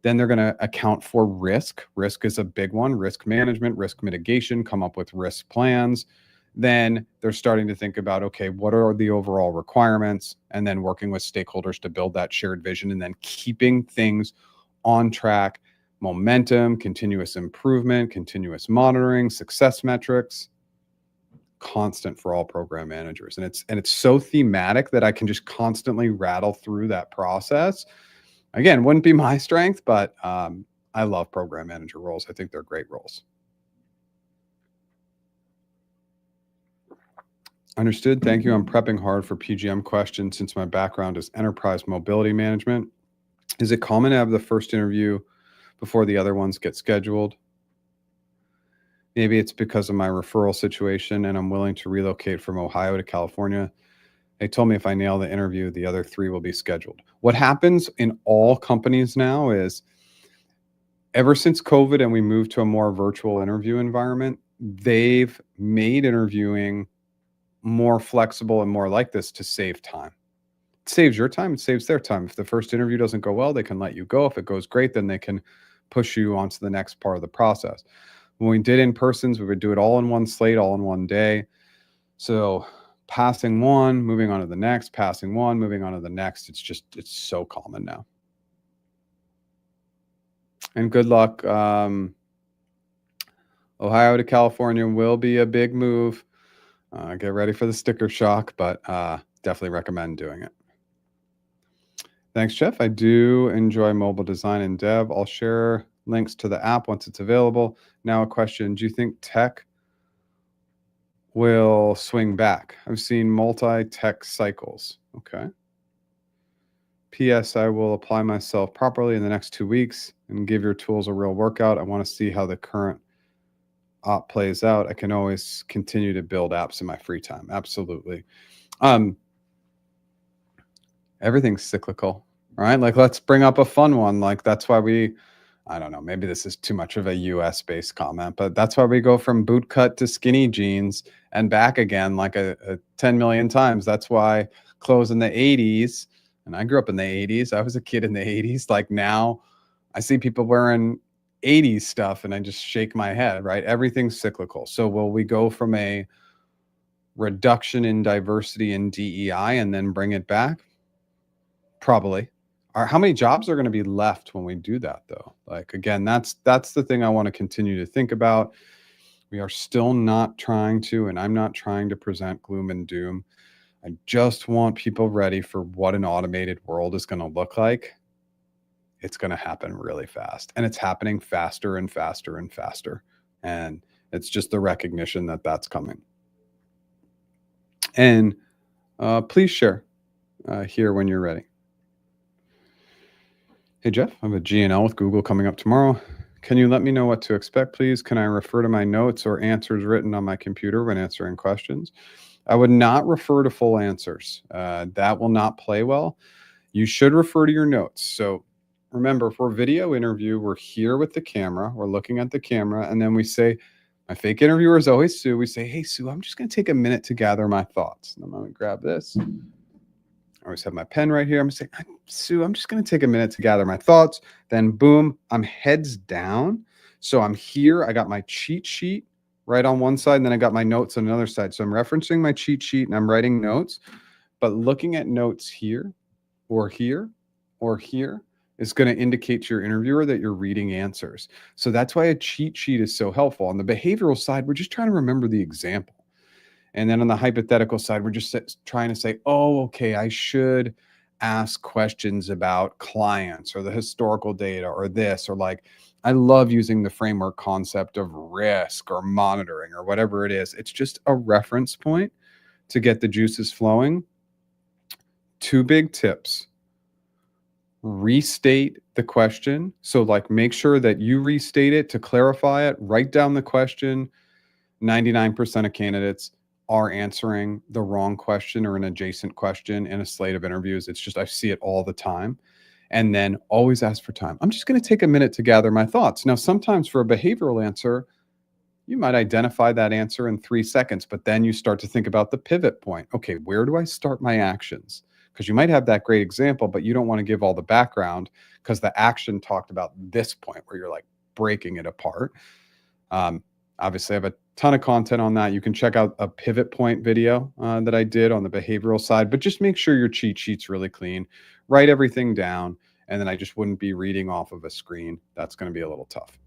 Then they're going to account for risk. Risk is a big one. Risk management, risk mitigation, come up with risk plans. Then they're starting to think about, okay, what are the overall requirements? And then working with stakeholders to build that shared vision and then keeping things on track, momentum, continuous improvement, continuous monitoring, success metrics, constant for all program managers. And it's so thematic that I can just constantly rattle through that process. Again, wouldn't be my strength, but I love program manager roles. I think they're great roles. Understood. Thank you. I'm prepping hard for PGM questions since my background is enterprise mobility management. Is it common to have the first interview before the other ones get scheduled? Maybe it's because of my referral situation and I'm willing to relocate from Ohio to California. They told me if I nail the interview, the other 3 will be scheduled. What happens in all companies now is ever since COVID and we moved to a more virtual interview environment, they've made interviewing more flexible and more like this to save time. It saves your time, it saves their time. If the first interview doesn't go well, they can let you go. If it goes great, then they can push you onto the next part of the process. When we did in-persons, we would do it all in one slate, all in one day. So passing one, moving on to the next, passing one, moving on to the next. It's so common now. And good luck. Ohio to California will be a big move. Get ready for the sticker shock, but definitely recommend doing it. Thanks, Jeff. I do enjoy mobile design and dev. I'll share links to the app once it's available. Now a question, do you think tech will swing back? I've seen multi-tech cycles. Okay. P.S. I will apply myself properly in the next 2 weeks and give your tools a real workout. I want to see how the current op plays out. I can always continue to build apps in my free time. Absolutely. Everything's cyclical, right? Like let's bring up a fun one. Like that's why we I don't know, maybe this is too much of a US based comment, but that's why we go from boot cut to skinny jeans and back again like a 10 million times. That's why clothes in the 80s, and I grew up in the 80s. I was a kid in the 80s. Like now I see people wearing 80s stuff and I just shake my head, right? Everything's cyclical. So will we go from a reduction in diversity in DEI and then bring it back? Probably. How many jobs are going to be left when we do that though? Like again, that's the thing I want to continue to think about. We are still not trying to, and I'm not trying to present gloom and doom. I just want people ready for what an automated world is going to look like. It's going to happen really fast, and it's happening faster and faster and faster. And it's just the recognition that that's coming. And please share here when you're ready. Hey, Jeff, I have a G&L with Google coming up tomorrow. Can you let me know what to expect, please? Can I refer to my notes or answers written on my computer when answering questions? I would not refer to full answers. That will not play well. You should refer to your notes. So remember, for a video interview, we're here with the camera. We're looking at the camera, and then we say, my fake interviewer is always Sue. We say, hey, Sue, I'm just going to take a minute to gather my thoughts. And I'm going to grab this. I always have my pen right here. I'm going to say, Sue, I'm just going to take a minute to gather my thoughts. Then boom, I'm heads down. So I'm here. I got my cheat sheet right on one side, and then I got my notes on another side. So I'm referencing my cheat sheet and I'm writing notes, but looking at notes here or here or here is going to indicate to your interviewer that you're reading answers. So that's why a cheat sheet is so helpful. On the behavioral side, we're just trying to remember the example. And then on the hypothetical side, we're just trying to say, oh, okay, I should ask questions about clients or the historical data or this, or like, I love using the framework concept of risk or monitoring or whatever it is. It's just a reference point to get the juices flowing. 2 big tips. Restate the question. So like make sure that you restate it to clarify it, write down the question. 99% of candidates are answering the wrong question or an adjacent question in a slate of interviews. It's just, I see it all the time. And then always ask for time. I'm just going to take a minute to gather my thoughts. Now, sometimes for a behavioral answer, you might identify that answer in 3 seconds, but then you start to think about the pivot point. Okay, where do I start my actions? Because you might have that great example, but you don't want to give all the background because the action talked about this point where you're like breaking it apart. Obviously, I have a ton of content on that. You can check out a pivot point video that I did on the behavioral side, but just make sure your cheat sheet's really clean. Write everything down, and then I just wouldn't be reading off of a screen. That's going to be a little tough.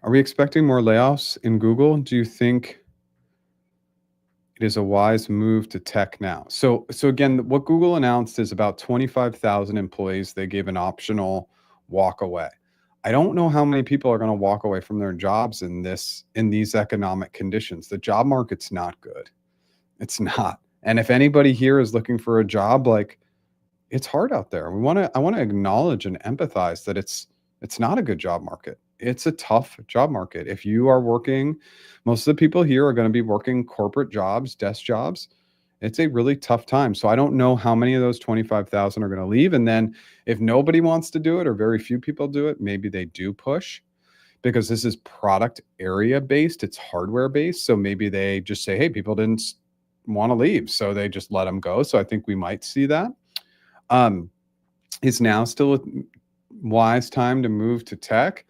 Are we expecting more layoffs in Google? Do you think it is a wise move to tech now? So again, what Google announced is about 25,000 employees. They gave an optional walk away. I don't know how many people are going to walk away from their jobs in these economic conditions. The job market's not good. It's not. And if anybody here is looking for a job, like it's hard out there. I want to acknowledge and empathize that it's not a good job market. It's a tough job market. If you are working, most of the people here are going to be working corporate jobs, desk jobs. It's a really tough time. So I don't know how many of those 25,000 are going to leave. And then if nobody wants to do it or very few people do it, maybe they do push because this is product area based. It's hardware based. So maybe they just say, hey, people didn't want to leave. So they just let them go. So I think we might see that. Is now still a wise time to move to tech?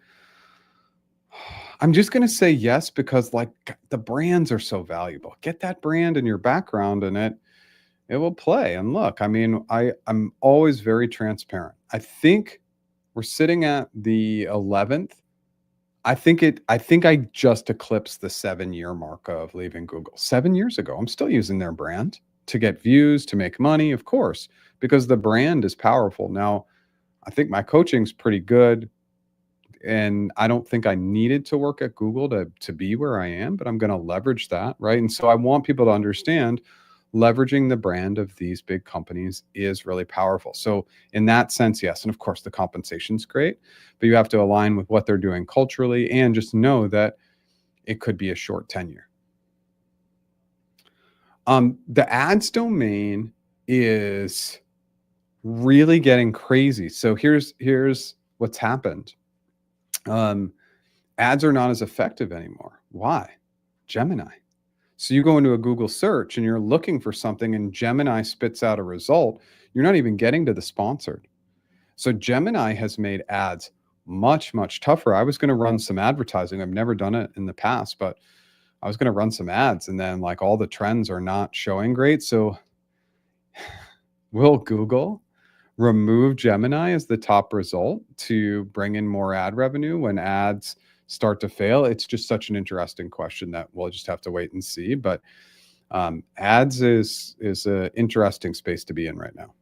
I'm just going to say yes, because like the brands are so valuable. Get that brand in your background and it will play. And look, I mean, I'm always very transparent. I think we're sitting at the 11th. I think I just eclipsed the 7-year mark of leaving Google 7 years ago. I'm still using their brand to get views, to make money, of course, because the brand is powerful. Now, I think my coaching's pretty good, and I don't think I needed to work at Google to be where I am, but I'm going to leverage that, right? And so I want people to understand leveraging the brand of these big companies is really powerful. So in that sense, yes. And of course, the compensation's great, but you have to align with what they're doing culturally and just know that it could be a short tenure. The ads domain is really getting crazy. So here's what's happened. Um, Ads are not as effective anymore. Why? Gemini. So you go into a Google search and you're looking for something and Gemini spits out a result. You're not even getting to the sponsored. So Gemini has made ads much, much tougher. I was going to run some advertising. I've never done it in the past, but I was going to run some ads and then like all the trends are not showing great. So will Google remove Gemini as the top result to bring in more ad revenue when ads start to fail? It's just such an interesting question that we'll just have to wait and see. But ads is an interesting space to be in right now.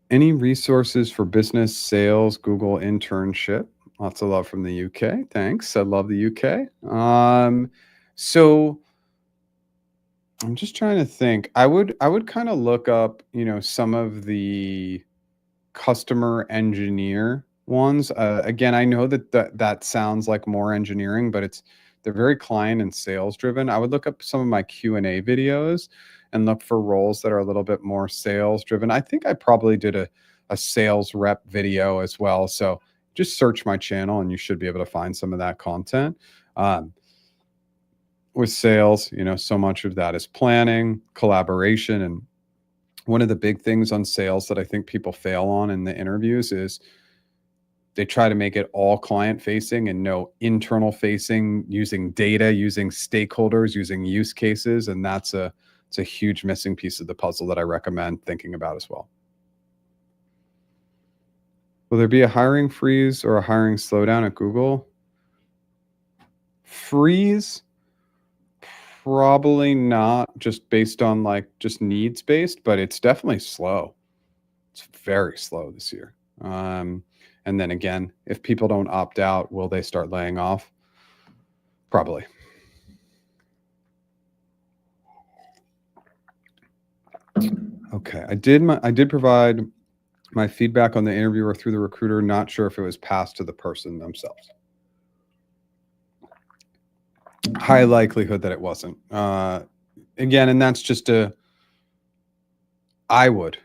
Any resources for business sales, Google internship? Lots of love from the UK. Thanks. I love the UK. So I'm just trying to think. I would kind of look up, some of the customer engineer ones. Again, I know that sounds like more engineering, but they're very client and sales driven. I would look up some of my Q&A videos and look for roles that are a little bit more sales driven. I think I probably did a sales rep video as well. So just search my channel and you should be able to find some of that content. With sales, so much of that is planning, collaboration, and one of the big things on sales that I think people fail on in the interviews is they try to make it all client facing and no internal facing, using data, using stakeholders, using use cases. And it's a huge missing piece of the puzzle that I recommend thinking about as well. Will there be a hiring freeze or a hiring slowdown at Google? Freeze? Probably not, just based on like just needs based, but it's definitely slow. It's very slow this year. And then again, if people don't opt out, will they start laying off? Probably. Okay, I did provide my feedback on the interviewer through the recruiter. Not sure if it was passed to the person themselves. High likelihood that it wasn't. Again, and that's just I would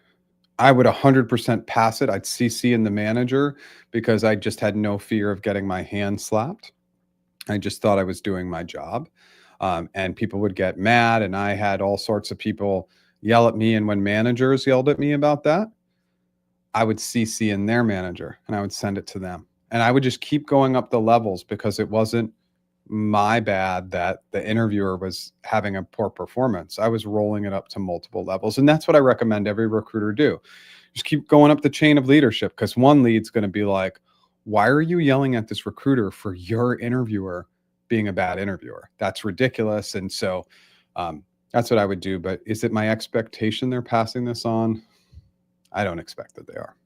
100% pass it. I'd CC in the manager because I just had no fear of getting my hand slapped. I just thought I was doing my job. And people would get mad, and I had all sorts of people yell at me. And when managers yelled at me about that, I would CC in their manager and I would send it to them. And I would just keep going up the levels because it wasn't my bad that the interviewer was having a poor performance. I was rolling it up to multiple levels. And that's what I recommend every recruiter do. Just keep going up the chain of leadership, because one lead's going to be like, why are you yelling at this recruiter for your interviewer being a bad interviewer? That's ridiculous. And so that's what I would do. But is it my expectation they're passing this on? I don't expect that they are.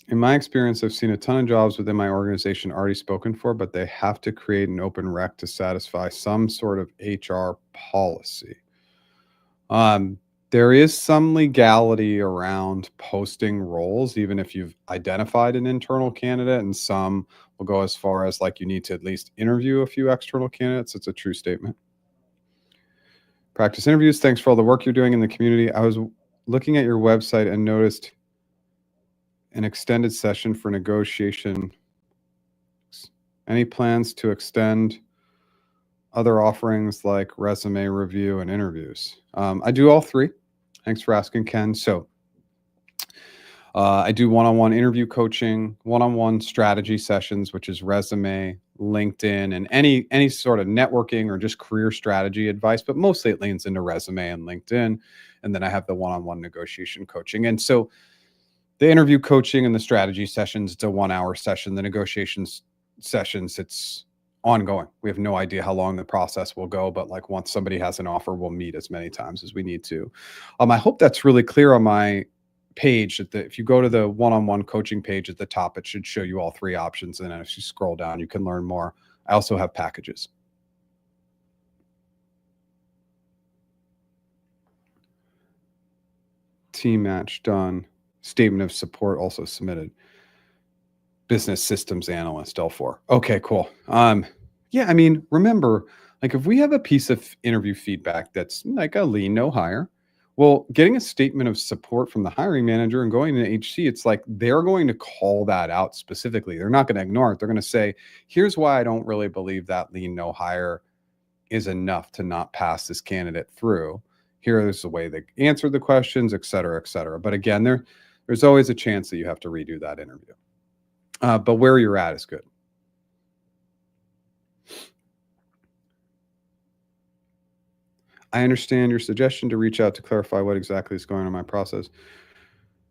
In my experience, I've seen a ton of jobs within my organization already spoken for, but they have to create an open rec to satisfy some sort of HR policy. There is some legality around posting roles, even if you've identified an internal candidate, and some will go as far as like you need to at least interview a few external candidates. It's a true statement. Practice interviews. Thanks for all the work you're doing in the community. I was looking at your website and noticed an extended session for negotiation. Any plans to extend other offerings like resume review and interviews? I do all three. Thanks for asking, Ken. So I do one-on-one interview coaching, one-on-one strategy sessions, which is resume, LinkedIn, and any sort of networking or just career strategy advice, but mostly it leans into resume and LinkedIn. And then I have the one-on-one negotiation coaching. And so the interview coaching and the strategy sessions, it's a 1-hour session. The negotiations sessions, it's ongoing. We have no idea how long the process will go, but like once somebody has an offer, we'll meet as many times as we need to. I hope that's really clear on my page. If you go to the one-on-one coaching page at the top, it should show you all three options. And then if you scroll down, you can learn more. I also have packages. Team match done. Statement of support also submitted. Business systems analyst, L4. Okay, cool. Yeah, I mean, remember, Like if we have a piece of interview feedback that's like a lean, no hire, well, getting a statement of support from the hiring manager and going to HC, it's like they're going to call that out specifically. They're not going to ignore it. They're going to say, here's why I don't really believe that lean, no hire is enough to not pass this candidate through. Here is the way they answered the questions, et cetera, et cetera. But again, there's always a chance that you have to redo that interview. But where you're at is good. I understand your suggestion to reach out to clarify what exactly is going on in my process.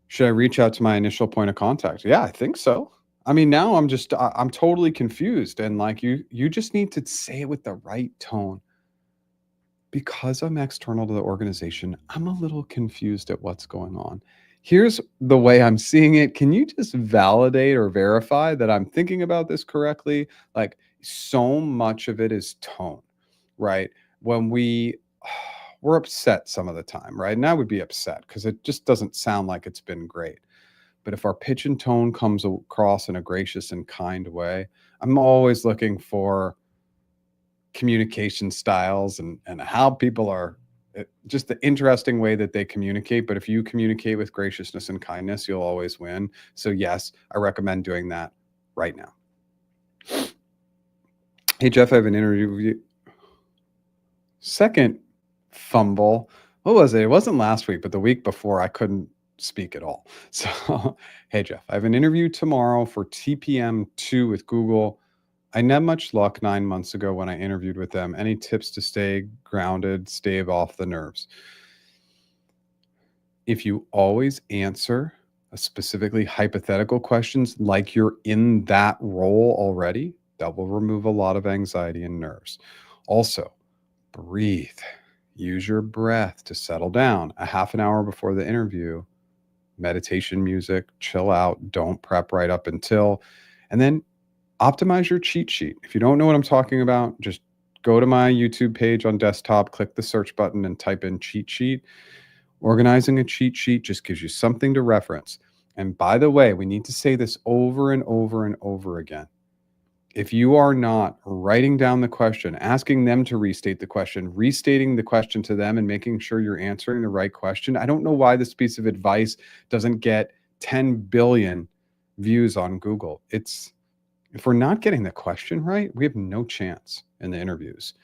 Should I reach out to my initial point of contact? Yeah, I think so. I mean, now I'm totally confused, and like you just need to say it with the right tone. Because I'm external to the organization, I'm a little confused at what's going on. Here's the way I'm seeing it. Can you just validate or verify that I'm thinking about this correctly? Like so much of it is tone, right? When we're upset some of the time, right? And I would be upset because it just doesn't sound like it's been great. But if our pitch and tone comes across in a gracious and kind way, I'm always looking for communication styles and how people are just the interesting way that they communicate. But if you communicate with graciousness and kindness, you'll always win. So yes, I recommend doing that right now. Hey Jeff, I have an interview with you. Second fumble. What was it? It wasn't last week, but the week before I couldn't speak at all. So hey Jeff, I have an interview tomorrow for TPM2 with Google. I didn't have much luck 9 months ago when I interviewed with them. Any tips to stay grounded, stave off the nerves? If you always answer a specifically hypothetical questions like you're in that role already, that will remove a lot of anxiety and nerves. Also, breathe. Use your breath to settle down. A half an hour before the interview, meditation music, chill out, don't prep right up until, and then optimize your cheat sheet. If you don't know what I'm talking about, just go to my YouTube page on desktop, click the search button and type in cheat sheet. Organizing a cheat sheet just gives you something to reference. And by the way, we need to say this over and over and over again. If you are not writing down the question, asking them to restate the question, restating the question to them and making sure you're answering the right question, I don't know why this piece of advice doesn't get 10 billion views on Google. If we're not getting the question right, we have no chance in the interviews.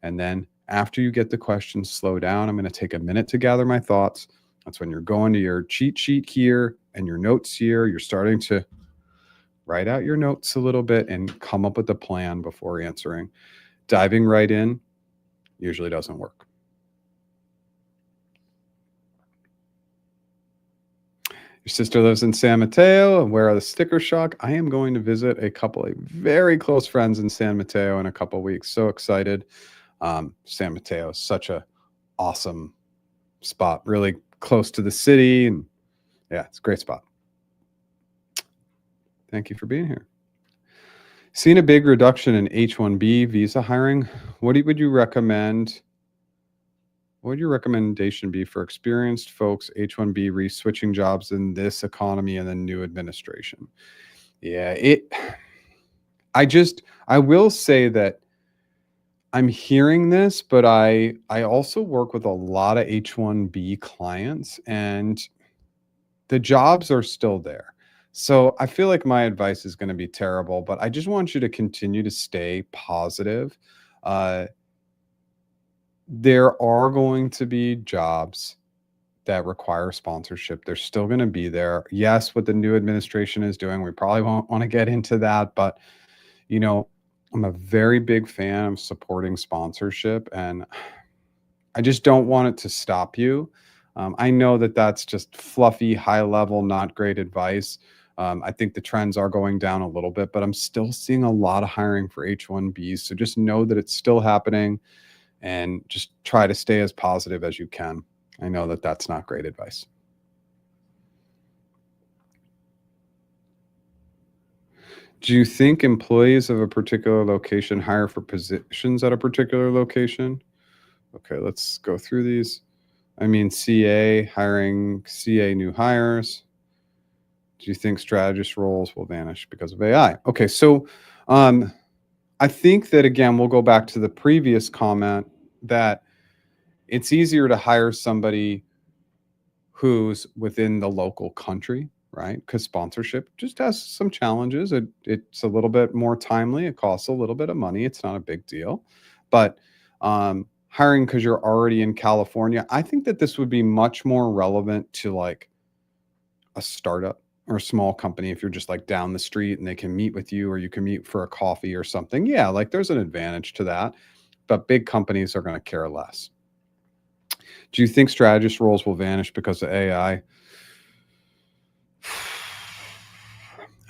And then after you get the question, slow down. I'm going to take a minute to gather my thoughts. That's when you're going to your cheat sheet here and your notes here. You're starting to write out your notes a little bit and come up with a plan before answering. Diving right in usually doesn't work. Your sister lives in San Mateo. Where are the sticker shock? I am going to visit a couple of very close friends in San Mateo in a couple of weeks. So excited. San Mateo is such a awesome spot, really close to the city. And yeah, it's a great spot. Thank you for being here. Seen a big reduction in H-1B visa hiring. What would you recommend? What would your recommendation be for experienced folks, H-1B re-switching jobs in this economy and the new administration? Yeah, I will say that I'm hearing this, but I also work with a lot of H-1B clients and the jobs are still there. So I feel like my advice is going to be terrible, but I just want you to continue to stay positive. There are going to be jobs that require sponsorship. They're still going to be there. Yes, what the new administration is doing, we probably won't want to get into that, but you know, I'm a very big fan of supporting sponsorship and I just don't want it to stop you. I know that that's just fluffy, high level, not great advice. I think the trends are going down a little bit, but I'm still seeing a lot of hiring for H-1Bs. So just know that it's still happening and just try to stay as positive as you can. I know that that's not great advice. Do you think employees of a particular location hire for positions at a particular location? Okay, let's go through these. I mean, CA, hiring CA new hires. Do you think strategist roles will vanish because of AI? Okay, so I think that again, we'll go back to the previous comment that it's easier to hire somebody who's within the local country, right? Because sponsorship just has some challenges. It's a little bit more timely. It costs a little bit of money. It's not a big deal. But hiring because you're already in California, I think that this would be much more relevant to like a startup or a small company if you're just like down the street and they can meet with you or you can meet for a coffee or something. Yeah, like there's an advantage to that. But big companies are going to care less. Do you think strategist roles will vanish because of AI?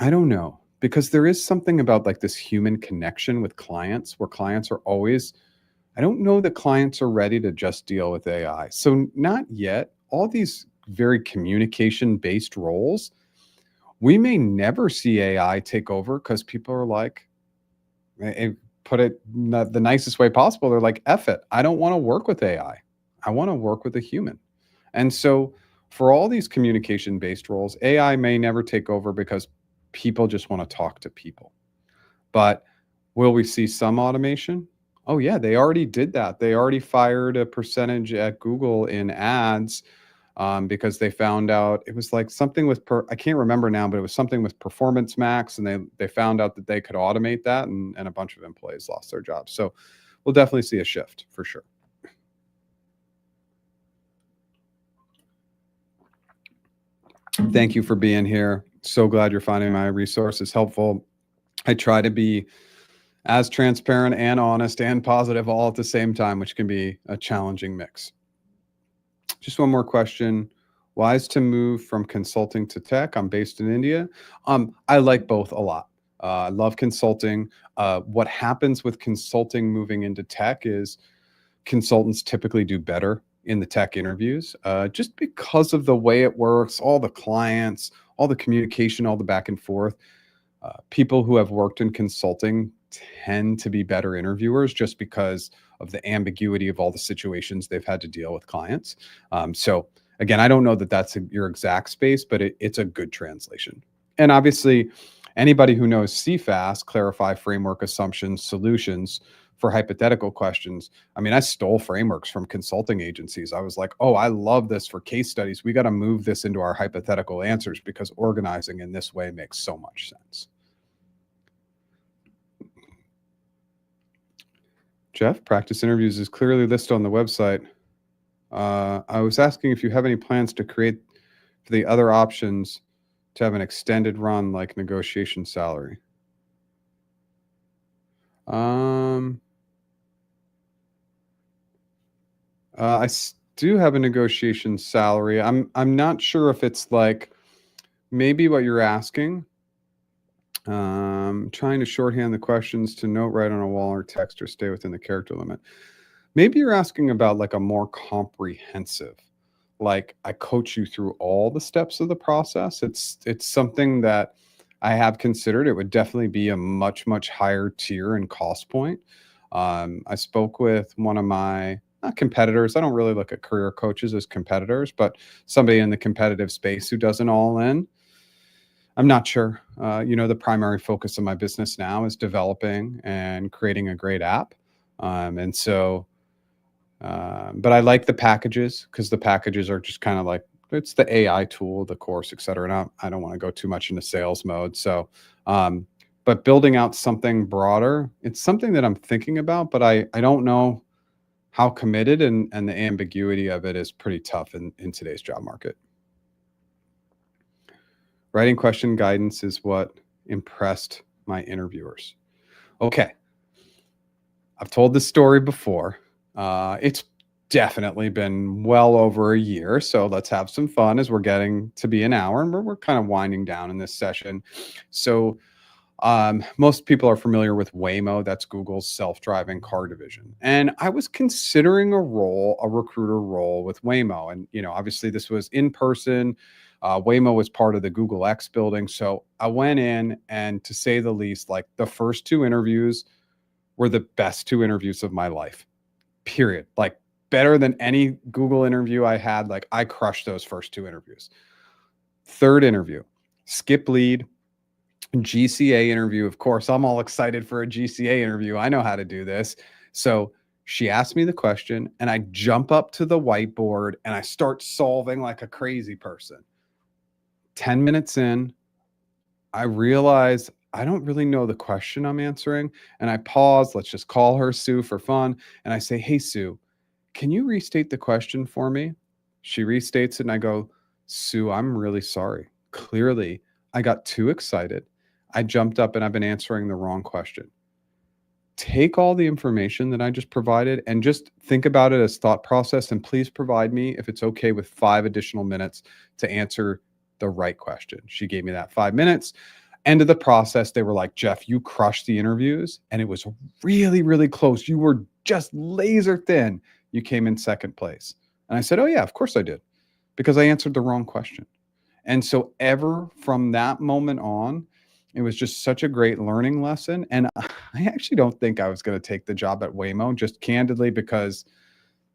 I don't know, because there is something about like this human connection with clients where clients are always, I don't know that clients are ready to just deal with AI. So, not yet. All these very communication based roles, we may never see AI take over because people are like, put it the nicest way possible. They're like, F it. I don't want to work with AI. I want to work with a human. And so, for all these communication based roles, AI may never take over because people just want to talk to people. But will we see some automation? Oh, yeah, they already did that. They already fired a percentage at Google in ads because they found out it was like something with, I can't remember now, but it was something with Performance Max. And they found out that they could automate that and a bunch of employees lost their jobs. So we'll definitely see a shift for sure. Thank you for being here. So glad you're finding my resources helpful. I try to be as transparent and honest and positive all at the same time, which can be a challenging mix. Just one more question. Wise to move from consulting to tech? I'm based in India. I like both a lot. I love consulting. What happens with consulting moving into tech is consultants typically do better in the tech interviews just because of the way it works, all the clients, all the communication, all the back and forth. People who have worked in consulting tend to be better interviewers just because of the ambiguity of all the situations they've had to deal with clients. So again, I don't know that that's your exact space, but it's a good translation. And obviously, anybody who knows CFAS, clarify, framework, assumptions, solutions for hypothetical questions. I mean, I stole frameworks from consulting agencies. I was like, oh, I love this for case studies. We got to move this into our hypothetical answers because organizing in this way makes so much sense. Jeff, practice interviews is clearly listed on the website. I was asking if you have any plans to create for the other options to have an extended run like negotiation salary. I do have a negotiation salary. I'm not sure if it's like maybe what you're asking. Trying to shorthand the questions to note right on a wall or text or stay within the character limit. Maybe you're asking about like a more comprehensive, like I coach you through all the steps of the process. It's something that I have considered. It would definitely be a much higher tier and cost point. I spoke with one of my not competitors. I don't really look at career coaches as competitors, but somebody in the competitive space who does an all in. I'm not sure. The primary focus of my business now is developing and creating a great app. And so, but I like the packages because the packages are just kind of like, it's the AI tool, the course, et cetera. And I don't want to go too much into sales mode. So, but building out something broader, it's something that I'm thinking about, but I don't know how committed and the ambiguity of it is pretty tough in today's job market. Writing question guidance is what impressed my interviewers. Okay. I've told this story before. It's definitely been well over a year. So let's have some fun as we're getting to be an hour and we're kind of winding down in this session. So most people are familiar with Waymo. That's Google's self-driving car division. And I was considering a recruiter role with Waymo. And, obviously this was in person. Waymo was part of the Google X building. So I went in and to say the least, like the first two interviews were the best two interviews of my life, period. Like better than any Google interview I had. Like I crushed those first two interviews. Third interview, skip lead. GCA interview. Of course, I'm all excited for a GCA interview. I know how to do this. So she asked me the question, and I jump up to the whiteboard and I start solving like a crazy person. 10 minutes in, I realize I don't really know the question I'm answering. And I pause. Let's just call her Sue for fun. And I say, "Hey, Sue, can you restate the question for me?" She restates it, and I go, "Sue, I'm really sorry. Clearly, I got too excited. I jumped up and I've been answering the wrong question. Take all the information that I just provided and just think about it as thought process. And please provide me, if it's okay, with 5 additional minutes to answer the right question." She gave me that 5 minutes. End of the process, they were like, "Jeff, you crushed the interviews and it was really, really close. You were just laser thin. You came in second place." And I said, "Oh, yeah, of course I did, because I answered the wrong question." And so, ever from that moment on, it was just such a great learning lesson. And I actually don't think I was going to take the job at Waymo, just candidly, because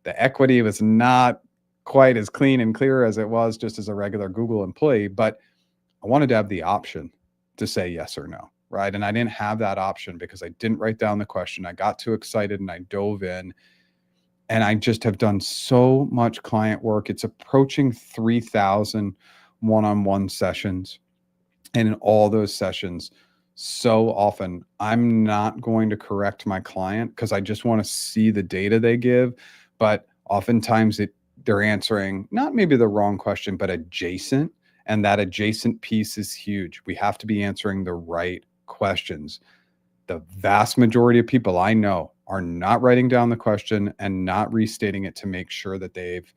the equity was not quite as clean and clear as it was just as a regular Google employee. But I wanted to have the option to say yes or no, right? And I didn't have that option because I didn't write down the question. I got too excited and I dove in. And I just have done so much client work. It's approaching 3,000 one-on-one sessions. And in all those sessions, so often I'm not going to correct my client because I just want to see the data they give. But oftentimes they're answering not maybe the wrong question, but adjacent. And that adjacent piece is huge. We have to be answering the right questions. The vast majority of people I know are not writing down the question and not restating it to make sure that they've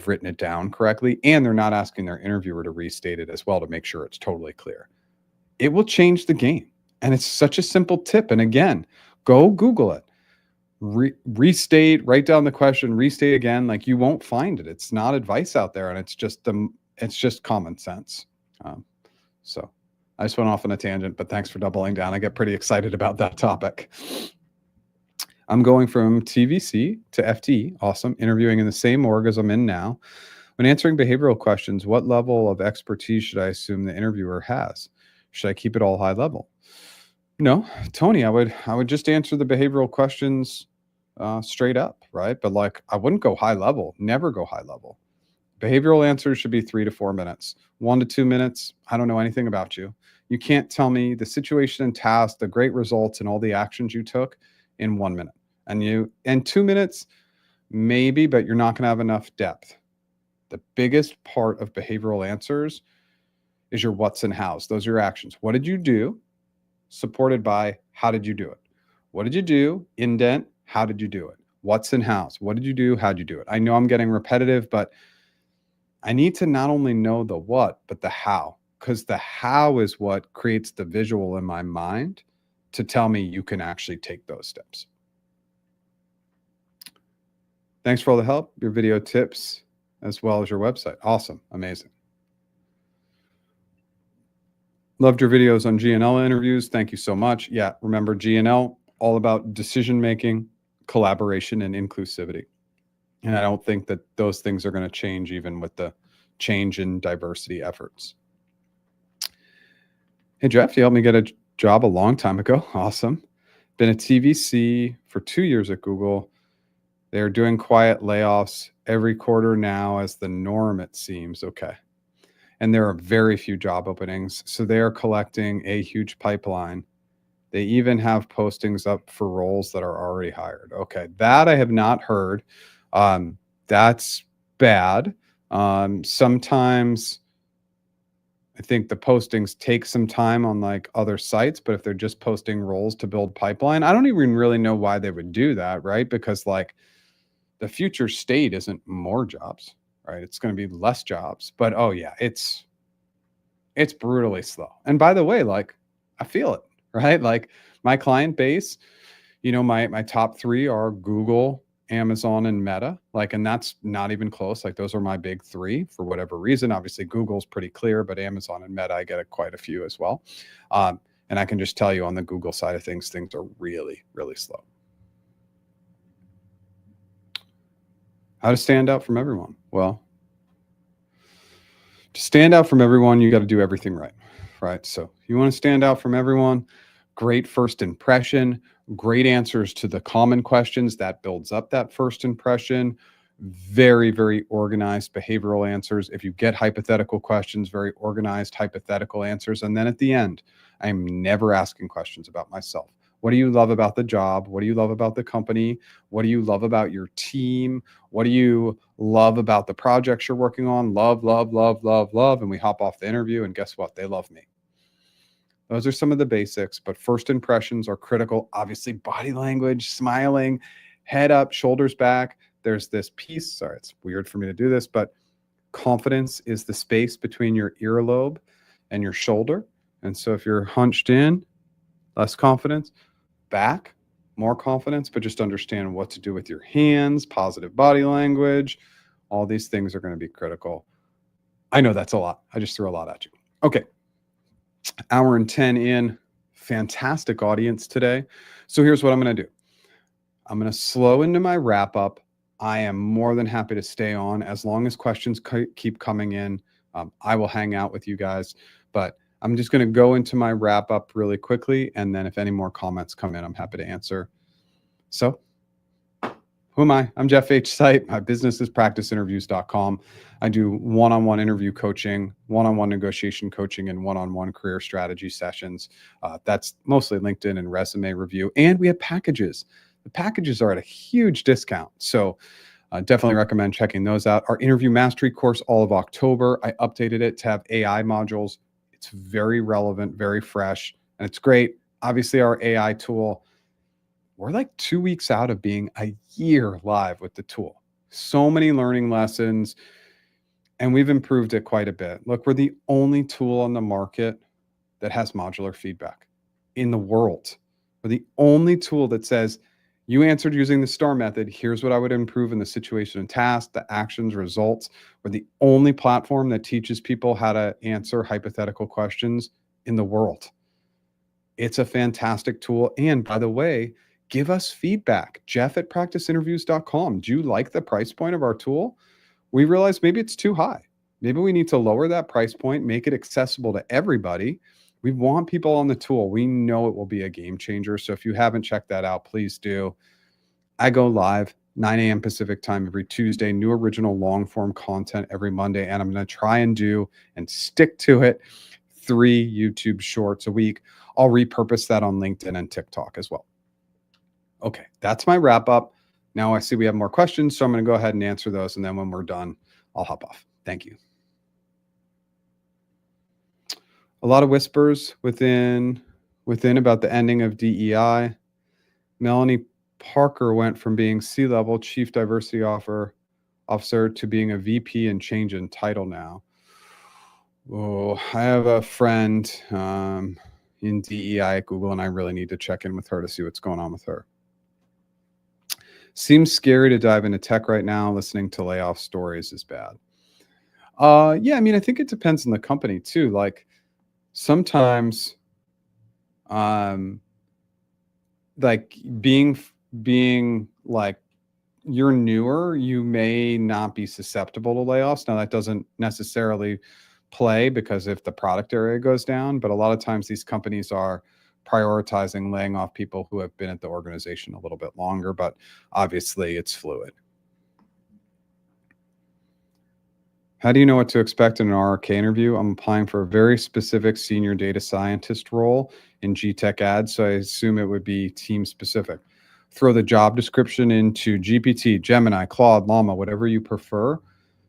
written it down correctly, and they're not asking their interviewer to restate it as well to make sure it's totally clear. It will change the game. And it's such a simple tip. And again, go Google it. Restate, write down the question, restate again. Like, you won't find it. It's not advice out there, and it's just common sense. So I just went off on a tangent, but thanks for doubling down. I get pretty excited about that topic. I'm going from TVC to FTE. Awesome. Interviewing in the same org as I'm in now. When answering behavioral questions, what level of expertise should I assume the interviewer has? Should I keep it all high level? No, Tony, I would just answer the behavioral questions straight up, right? But like, I wouldn't go high level. Never go high level. Behavioral answers should be 3 to 4 minutes. 1 to 2 minutes, I don't know anything about you. You can't tell me the situation and task, the great results, and all the actions you took in 1 minute. And 2 minutes, maybe, but you're not going to have enough depth. The biggest part of behavioral answers is your what's and how's. Those are your actions. What did you do? Supported by how did you do it? What did you do? Indent, how did you do it? What's and how's. What did you do? How'd you do it? I know I'm getting repetitive, but I need to not only know the what, but the how, because the how is what creates the visual in my mind to tell me you can actually take those steps. Thanks for all the help, your video tips, as well as your website. Awesome. Amazing. Loved your videos on GNL interviews. Thank you so much. Yeah, remember GNL, all about decision-making, collaboration, and inclusivity. And I don't think that those things are going to change even with the change in diversity efforts. Hey, Jeff, you helped me get a job a long time ago. Awesome. Been a TVC for 2 years at Google. They're doing quiet layoffs every quarter now as the norm, it seems. Okay. And there are very few job openings. So they are collecting a huge pipeline. They even have postings up for roles that are already hired. Okay. That I have not heard. That's bad. Sometimes I think the postings take some time on like other sites, but if they're just posting roles to build pipeline, I don't even really know why they would do that, right? Because like the future state isn't more jobs, right? It's going to be less jobs. But oh yeah, it's brutally slow. And by the way, like I feel it, right? Like my client base, my top 3 are Google, Amazon, and Meta. Like, and that's not even close. Like those are my big 3 for whatever reason. Obviously Google's pretty clear, but Amazon and Meta, I get quite a few as well. And I can just tell you on the Google side of things are really, really slow. How to stand out from everyone? Well, to stand out from everyone, you got to do everything right. right? So you want to stand out from everyone. Great first impression, great answers to the common questions that builds up that first impression. Very, very organized behavioral answers. If you get hypothetical questions, very organized hypothetical answers. And then at the end, I'm never asking questions about myself. What do you love about the job? What do you love about the company? What do you love about your team? What do you love about the projects you're working on? Love, love, love, love, love. And we hop off the interview, and guess what? They love me. Those are some of the basics, but first impressions are critical. Obviously, body language, smiling, head up, shoulders back. There's this piece. Sorry, it's weird for me to do this, but confidence is the space between your earlobe and your shoulder. And so if you're hunched in, less confidence, back, more confidence, but just understand what to do with your hands, positive body language. All these things are going to be critical. I know that's a lot. I just threw a lot at you. Okay. Hour and 10 in. Fantastic audience today. So here's what I'm going to do. I'm going to slow into my wrap up. I am more than happy to stay on as long as questions keep coming in. I will hang out with you guys, but I'm just going to go into my wrap up really quickly. And then if any more comments come in, I'm happy to answer. So who am I? I'm Jeff H. Sipe. My business is practiceinterviews.com. I do one-on-one interview coaching, one-on-one negotiation coaching, and one-on-one career strategy sessions. That's mostly LinkedIn and resume review. And we have packages. The packages are at a huge discount. So definitely recommend checking those out. Our interview mastery course, all of October, I updated it to have AI modules. It's very relevant, very fresh, and it's great. Obviously, our AI tool, we're like 2 weeks out of being a year live with the tool. So many learning lessons, and we've improved it quite a bit. Look, we're the only tool on the market that has modular feedback in the world. We're the only tool that says, you answered using the STAR method. Here's what I would improve in the situation and task, the actions, results. We're the only platform that teaches people how to answer hypothetical questions in the world. It's a fantastic tool. And by the way, give us feedback. Jeff@practiceinterviews.com. Do you like the price point of our tool? We realize maybe it's too high. Maybe we need to lower that price point, make it accessible to everybody. We want people on the tool. We know it will be a game changer. So if you haven't checked that out, please do. I go live 9 a.m. Pacific time every Tuesday, new original long form content every Monday. And I'm going to try and do and stick to it 3 YouTube shorts a week. I'll repurpose that on LinkedIn and TikTok as well. Okay, that's my wrap up. Now I see we have more questions, so I'm going to go ahead and answer those. And then when we're done, I'll hop off. Thank you. A lot of whispers within about the ending of DEI. Melanie Parker went from being C-level chief diversity officer to being a VP and change in title now. Oh, I have a friend in DEI at Google, and I really need to check in with her to see what's going on with her. Seems scary to dive into tech right now. Listening to layoff stories is bad. Yeah, I mean, I think it depends on the company too. Like sometimes, like being like you're newer, you may not be susceptible to layoffs. Now that doesn't necessarily play because if the product area goes down, but a lot of times these companies are prioritizing laying off people who have been at the organization a little bit longer, but obviously it's fluid. How do you know what to expect in an RRK interview? I'm applying for a very specific senior data scientist role in GTech ads, so I assume it would be team specific. Throw the job description into GPT, Gemini, Claude, Llama, whatever you prefer.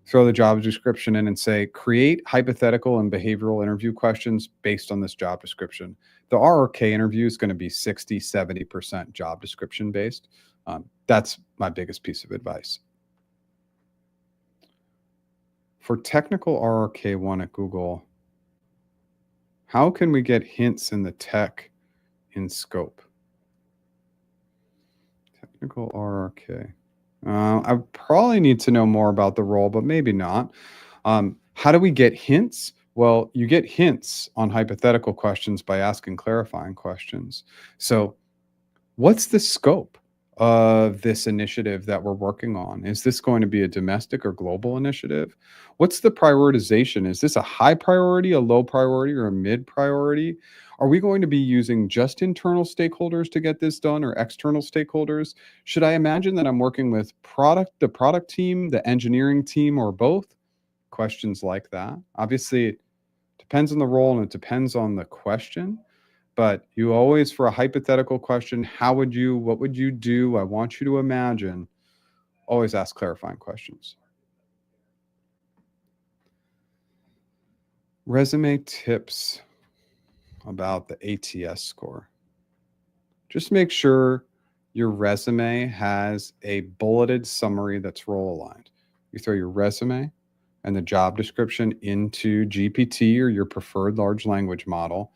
Throw the job description in and say, create hypothetical and behavioral interview questions based on this job description. The RRK interview is going to be 60, 70% job description based. That's my biggest piece of advice. For technical RRK1 at Google, how can we get hints in the tech in scope? Technical RRK. I probably need to know more about the role, but maybe not. How do we get hints? Well, you get hints on hypothetical questions by asking clarifying questions. So what's the scope of this initiative that we're working on? Is this going to be a domestic or global initiative? What's the prioritization? Is this a high priority, a low priority, or a mid priority? Are we going to be using just internal stakeholders to get this done or external stakeholders? Should I imagine that I'm working with the product team, the engineering team, or both? Questions like that. Obviously, it depends on the role and it depends on the question. But you always, for a hypothetical question, what would you do? I want you to imagine, always ask clarifying questions. Resume tips about the ATS score. Just make sure your resume has a bulleted summary that's role aligned. You throw your resume and the job description into GPT or your preferred large language model,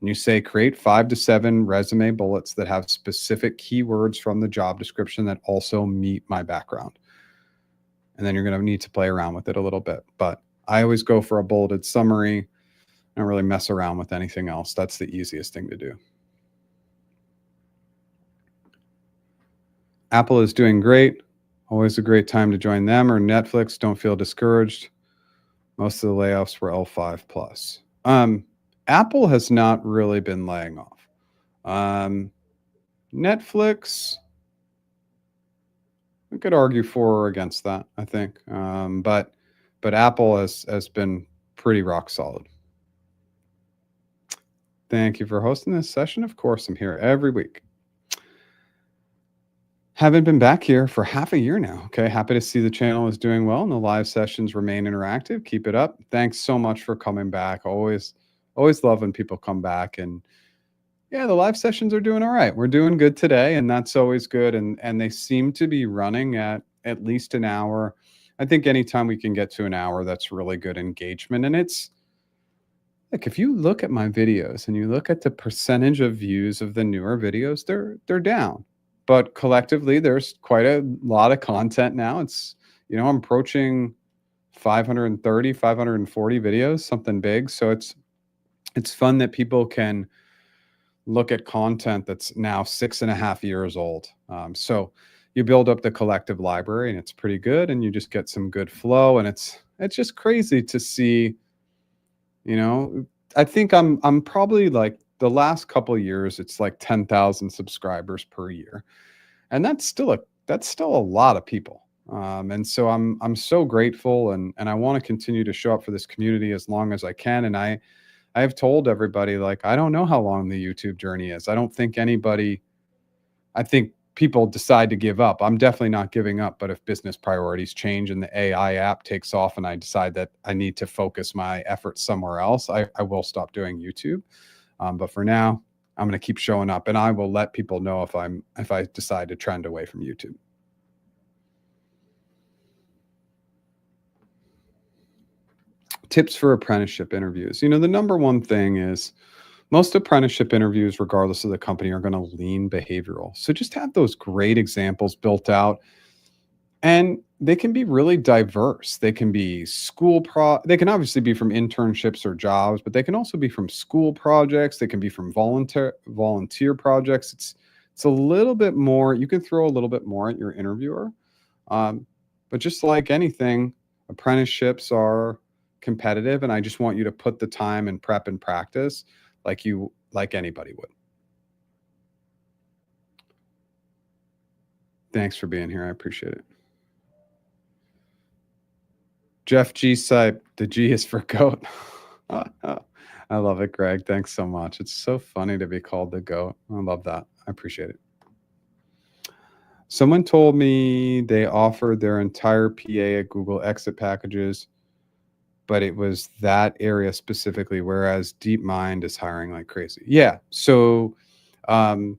and you say create 5 to 7 resume bullets that have specific keywords from the job description that also meet my background. And then you're going to need to play around with it a little bit. But I always go for a bulleted summary. I don't really mess around with anything else. That's the easiest thing to do. Apple is doing great. Always a great time to join them, or Netflix. Don't feel discouraged. Most of the layoffs were L5 plus. Apple has not really been laying off. Netflix, I could argue for or against that, I think. But Apple has been pretty rock solid. Thank you for hosting this session. Of course, I'm here every week. Haven't been back here for half a year now. Okay. Happy to see the channel is doing well and the live sessions remain interactive. Keep it up. Thanks so much for coming back. Always love when people come back. And yeah, the live sessions are doing all right. We're doing good today, and that's always good. And they seem to be running at least an hour. I think anytime we can get to an hour, that's really good engagement. And it's like, if you look at my videos and you look at the percentage of views of the newer videos, they're down. But collectively, there's quite a lot of content now. It's, I'm approaching 530, 540 videos, something big. So it's fun that people can look at content that's now 6.5 years old. So you build up the collective library, and it's pretty good, and you just get some good flow. And it's just crazy to see. I think I'm probably like the last couple of years, it's like 10,000 subscribers per year, and that's still a lot of people. And so I'm so grateful, and I want to continue to show up for this community as long as I can. And I have told everybody, like, I don't know how long the YouTube journey is. I think people decide to give up. I'm definitely not giving up, but if business priorities change and the AI app takes off and I decide that I need to focus my efforts somewhere else, I will stop doing YouTube. But for now, I'm going to keep showing up, and I will let people know if I decide to trend away from YouTube. Tips for apprenticeship interviews. The number one thing is most apprenticeship interviews, regardless of the company, are going to lean behavioral. So just have those great examples built out. And they can be really diverse. They can be they can obviously be from internships or jobs, but they can also be from school projects. They can be from volunteer projects. It's a little bit more, you can throw a little bit more at your interviewer. But just like anything, apprenticeships are competitive, and I just want you to put the time and prep and practice like anybody would. Thanks for being here. I appreciate it. Jeff G. Sipe, the G is for goat. I love it, Greg. Thanks so much. It's so funny to be called the goat. I love that. I appreciate it. Someone told me they offered their entire PA at Google exit packages, but it was that area specifically, whereas DeepMind is hiring like crazy. Yeah. So Pixel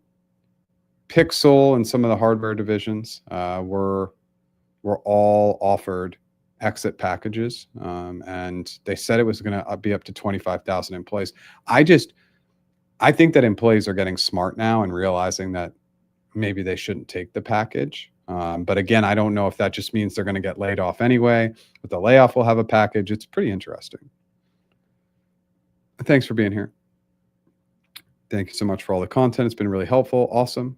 and some of the hardware divisions were all offered exit packages, and they said it was going to be up to 25,000 employees. I think that employees are getting smart now and realizing that maybe they shouldn't take the package. But again, I don't know if that just means they're going to get laid off anyway, but the layoff will have a package. It's pretty interesting. Thanks for being here. Thank you so much for all the content. It's been really helpful. Awesome.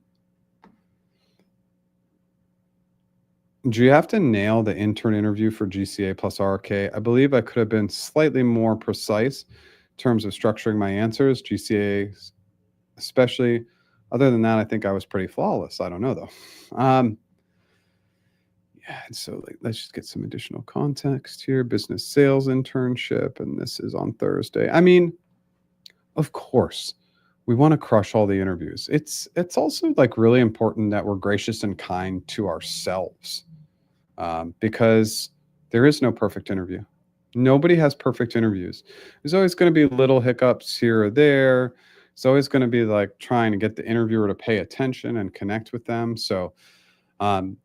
Do you have to nail the intern interview for GCA plus RRK? I believe I could have been slightly more precise in terms of structuring my answers. GCA, especially. Other than that, I think I was pretty flawless. I don't know though. Yeah, and so like, let's just get some additional context here. Business sales internship, and this is on Thursday. I mean, of course, we want to crush all the interviews. It's also like really important that we're gracious and kind to ourselves, because there is no perfect interview. Nobody has perfect interviews. There's always going to be little hiccups here or there. It's always going to be like trying to get the interviewer to pay attention and connect with them. So um,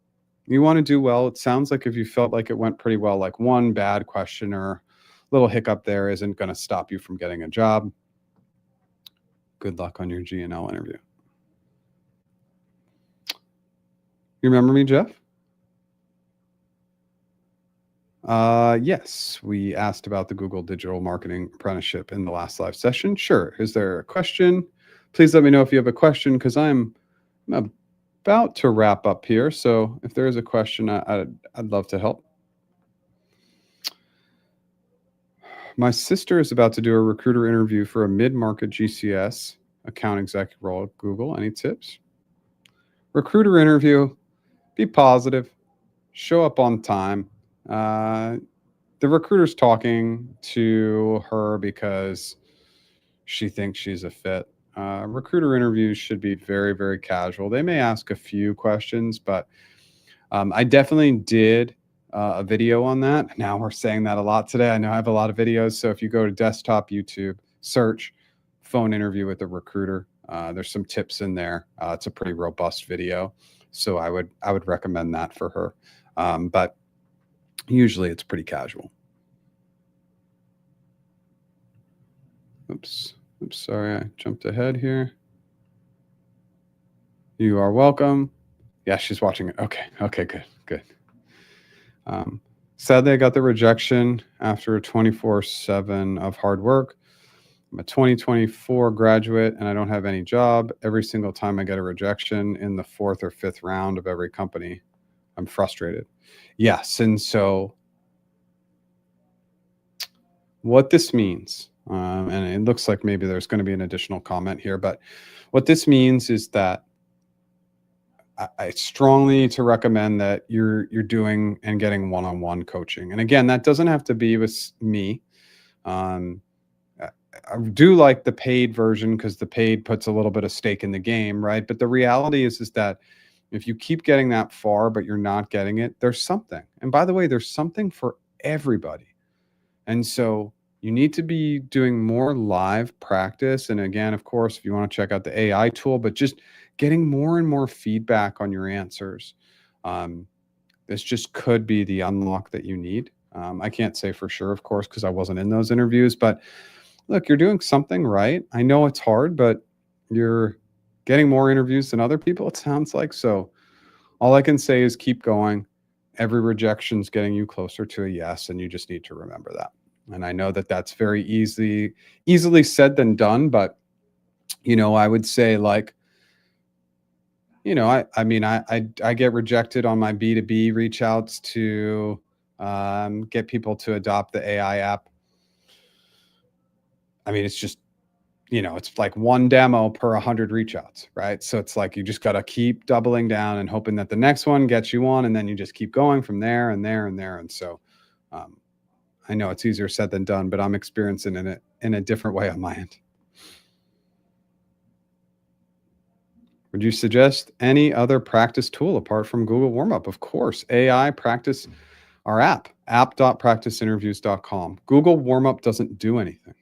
you want to do well. It sounds like if you felt like it went pretty well, like one bad question or little hiccup there isn't going to stop you from getting a job. Good luck on your G&L interview. You remember me, Jeff? Yes, we asked about the Google Digital Marketing Apprenticeship in the last live session. Sure. Is there a question? Please let me know if you have a question because I'm about to wrap up here. So if there is a question, I'd love to help. My sister is about to do a recruiter interview for a mid-market GCS account executive role at Google. Any tips? Recruiter interview, be positive, show up on time. The recruiter's talking to her because she thinks she's a fit. Recruiter interviews should be very, very casual. They may ask a few questions, but I definitely did a video on that. Now we're saying that a lot today. I know I have a lot of videos. So if you go to desktop YouTube, search phone interview with a recruiter, there's some tips in there. It's a pretty robust video. So I would recommend that for her. But usually it's pretty casual. Oops, sorry, I jumped ahead here. You are welcome. Yeah, she's watching it. Okay, good. Sadly, I got the rejection after a 24/7 of hard work. I'm a 2024 graduate and I don't have any job. Every single time I get a rejection in the 4th or 5th round of every company, I'm frustrated. Yes, and so what this means, and it looks like maybe there's going to be an additional comment here, but what this means is that I strongly need to recommend that you're doing and getting one-on-one coaching. And again, that doesn't have to be with me. I do like the paid version because the paid puts a little bit of stake in the game, right? But the reality is that if you keep getting that far, but you're not getting it, there's something. And by the way, there's something for everybody. And so you need to be doing more live practice. And again, of course, if you want to check out the AI tool, but just getting more and more feedback on your answers. This just could be the unlock that you need. I can't say for sure, of course, because I wasn't in those interviews, but look, you're doing something right. I know it's hard, but you're getting more interviews than other people, it sounds like. So all I can say is keep going. Every rejection is getting you closer to a yes, and you just need to remember that. And I know that that's very easily said than done, but I would say like, I mean, I get rejected on my B2B reach outs to get people to adopt the AI app. I mean, it's just, it's like one demo per 100 reach outs, right? So it's like you just got to keep doubling down and hoping that the next one gets you on, and then you just keep going from there and there and there. And so I know it's easier said than done, but I'm experiencing it in a different way on my end. Would you suggest any other practice tool apart from Google Warmup? Of course, AI practice, our app.practiceinterviews.com. Google Warmup doesn't do anything.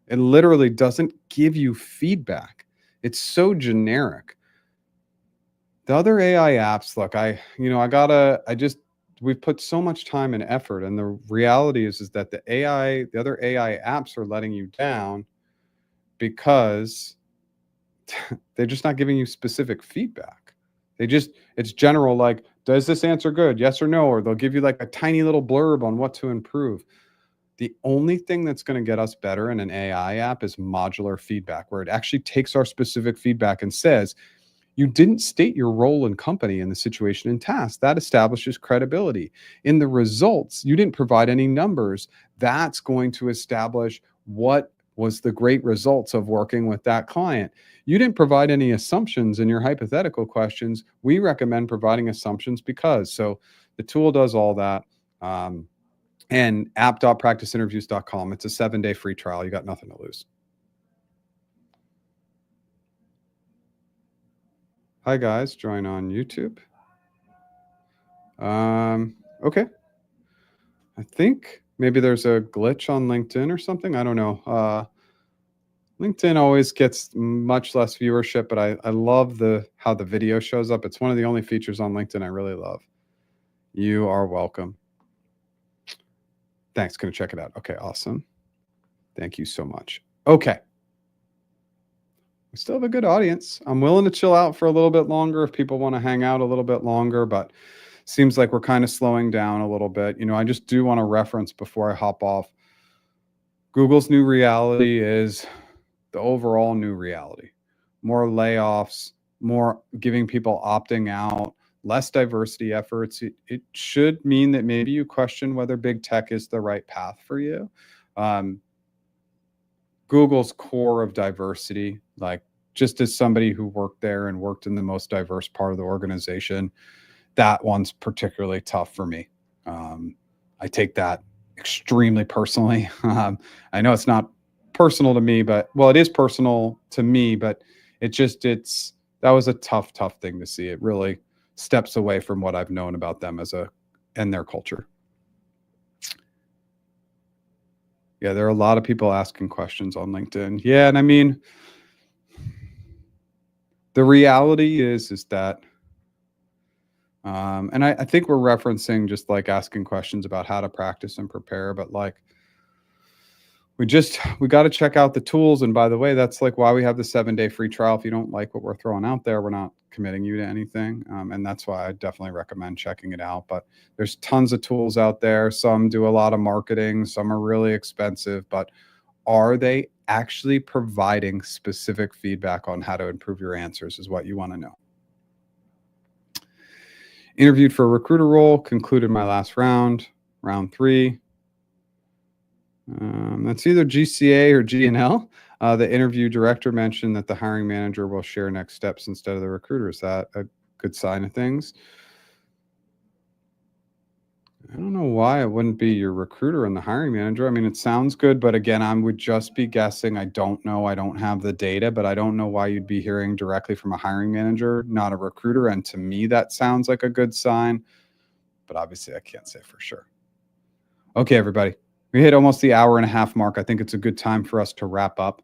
It literally doesn't give you feedback. It's so generic. The other AI apps, look, we've put so much time and effort, and the reality is that the other AI apps are letting you down because they're just not giving you specific feedback. It's general, like, does this answer good? Yes or no? Or they'll give you like a tiny little blurb on what to improve. The only thing that's going to get us better in an AI app is modular feedback, where it actually takes our specific feedback and says, You didn't state your role and company in the situation and task. That establishes credibility. In the results, you didn't provide any numbers. That's going to establish what was the great results of working with that client. You didn't provide any assumptions in your hypothetical questions. We recommend providing assumptions because. So the tool does all that. And app.practiceinterviews.com. It's a 7-day free trial. You got nothing to lose. Hi, guys. Join on YouTube. Okay. I think maybe there's a glitch on LinkedIn or something. I don't know. LinkedIn always gets much less viewership, but I love how the video shows up. It's one of the only features on LinkedIn I really love. You are welcome. Thanks. Gonna check it out. Okay, awesome. Thank you so much. Okay. We still have a good audience. I'm willing to chill out for a little bit longer if people want to hang out a little bit longer, but seems like we're kind of slowing down a little bit. I just do want to reference before I hop off. Google's new reality is the overall new reality. More layoffs, more giving people opting out, less diversity efforts. It should mean that maybe you question whether big tech is the right path for you. Google's core of diversity, like just as somebody who worked there and worked in the most diverse part of the organization, that one's particularly tough for me. I take that extremely personally. I know it's not personal to me, but it is personal to me, but that was a tough thing to see. It really steps away from what I've known about them and their culture. Yeah, there are a lot of people asking questions on LinkedIn. Yeah, and I mean, the reality is that, and I think we're referencing just like asking questions about how to practice and prepare, but like we got to check out the tools. And by the way, that's like why we have the 7-day free trial. If you don't like what we're throwing out there, we're not committing you to anything. And that's why I definitely recommend checking it out. But there's tons of tools out there. Some do a lot of marketing. Some are really expensive, but are they actually providing specific feedback on how to improve your answers is what you want to know. Interviewed for a recruiter role, concluded my last round 3. That's either GCA or GNL. The interview director mentioned that the hiring manager will share next steps instead of the recruiter. Is that a good sign of things? I don't know why it wouldn't be your recruiter and the hiring manager. I mean, it sounds good, but again, I would just be guessing. I don't know. I don't have the data, but I don't know why you'd be hearing directly from a hiring manager, not a recruiter. And to me, that sounds like a good sign, but obviously I can't say for sure. Okay, everybody. We hit almost the hour and a half mark. I think it's a good time for us to wrap up.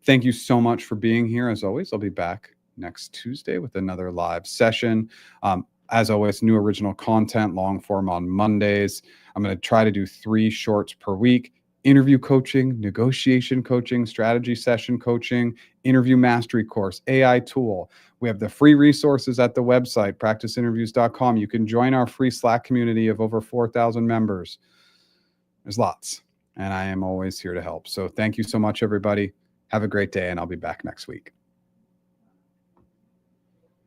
Thank you so much for being here. As always, I'll be back next Tuesday with another live session. As always, new original content, long form on Mondays. I'm going to try to do 3 shorts per week. Interview coaching, negotiation coaching, strategy session coaching, interview mastery course, AI tool. We have the free resources at the website, practiceinterviews.com. You can join our free Slack community of over 4,000 members. There's lots, and I am always here to help. So thank you so much, everybody. Have a great day, and I'll be back next week.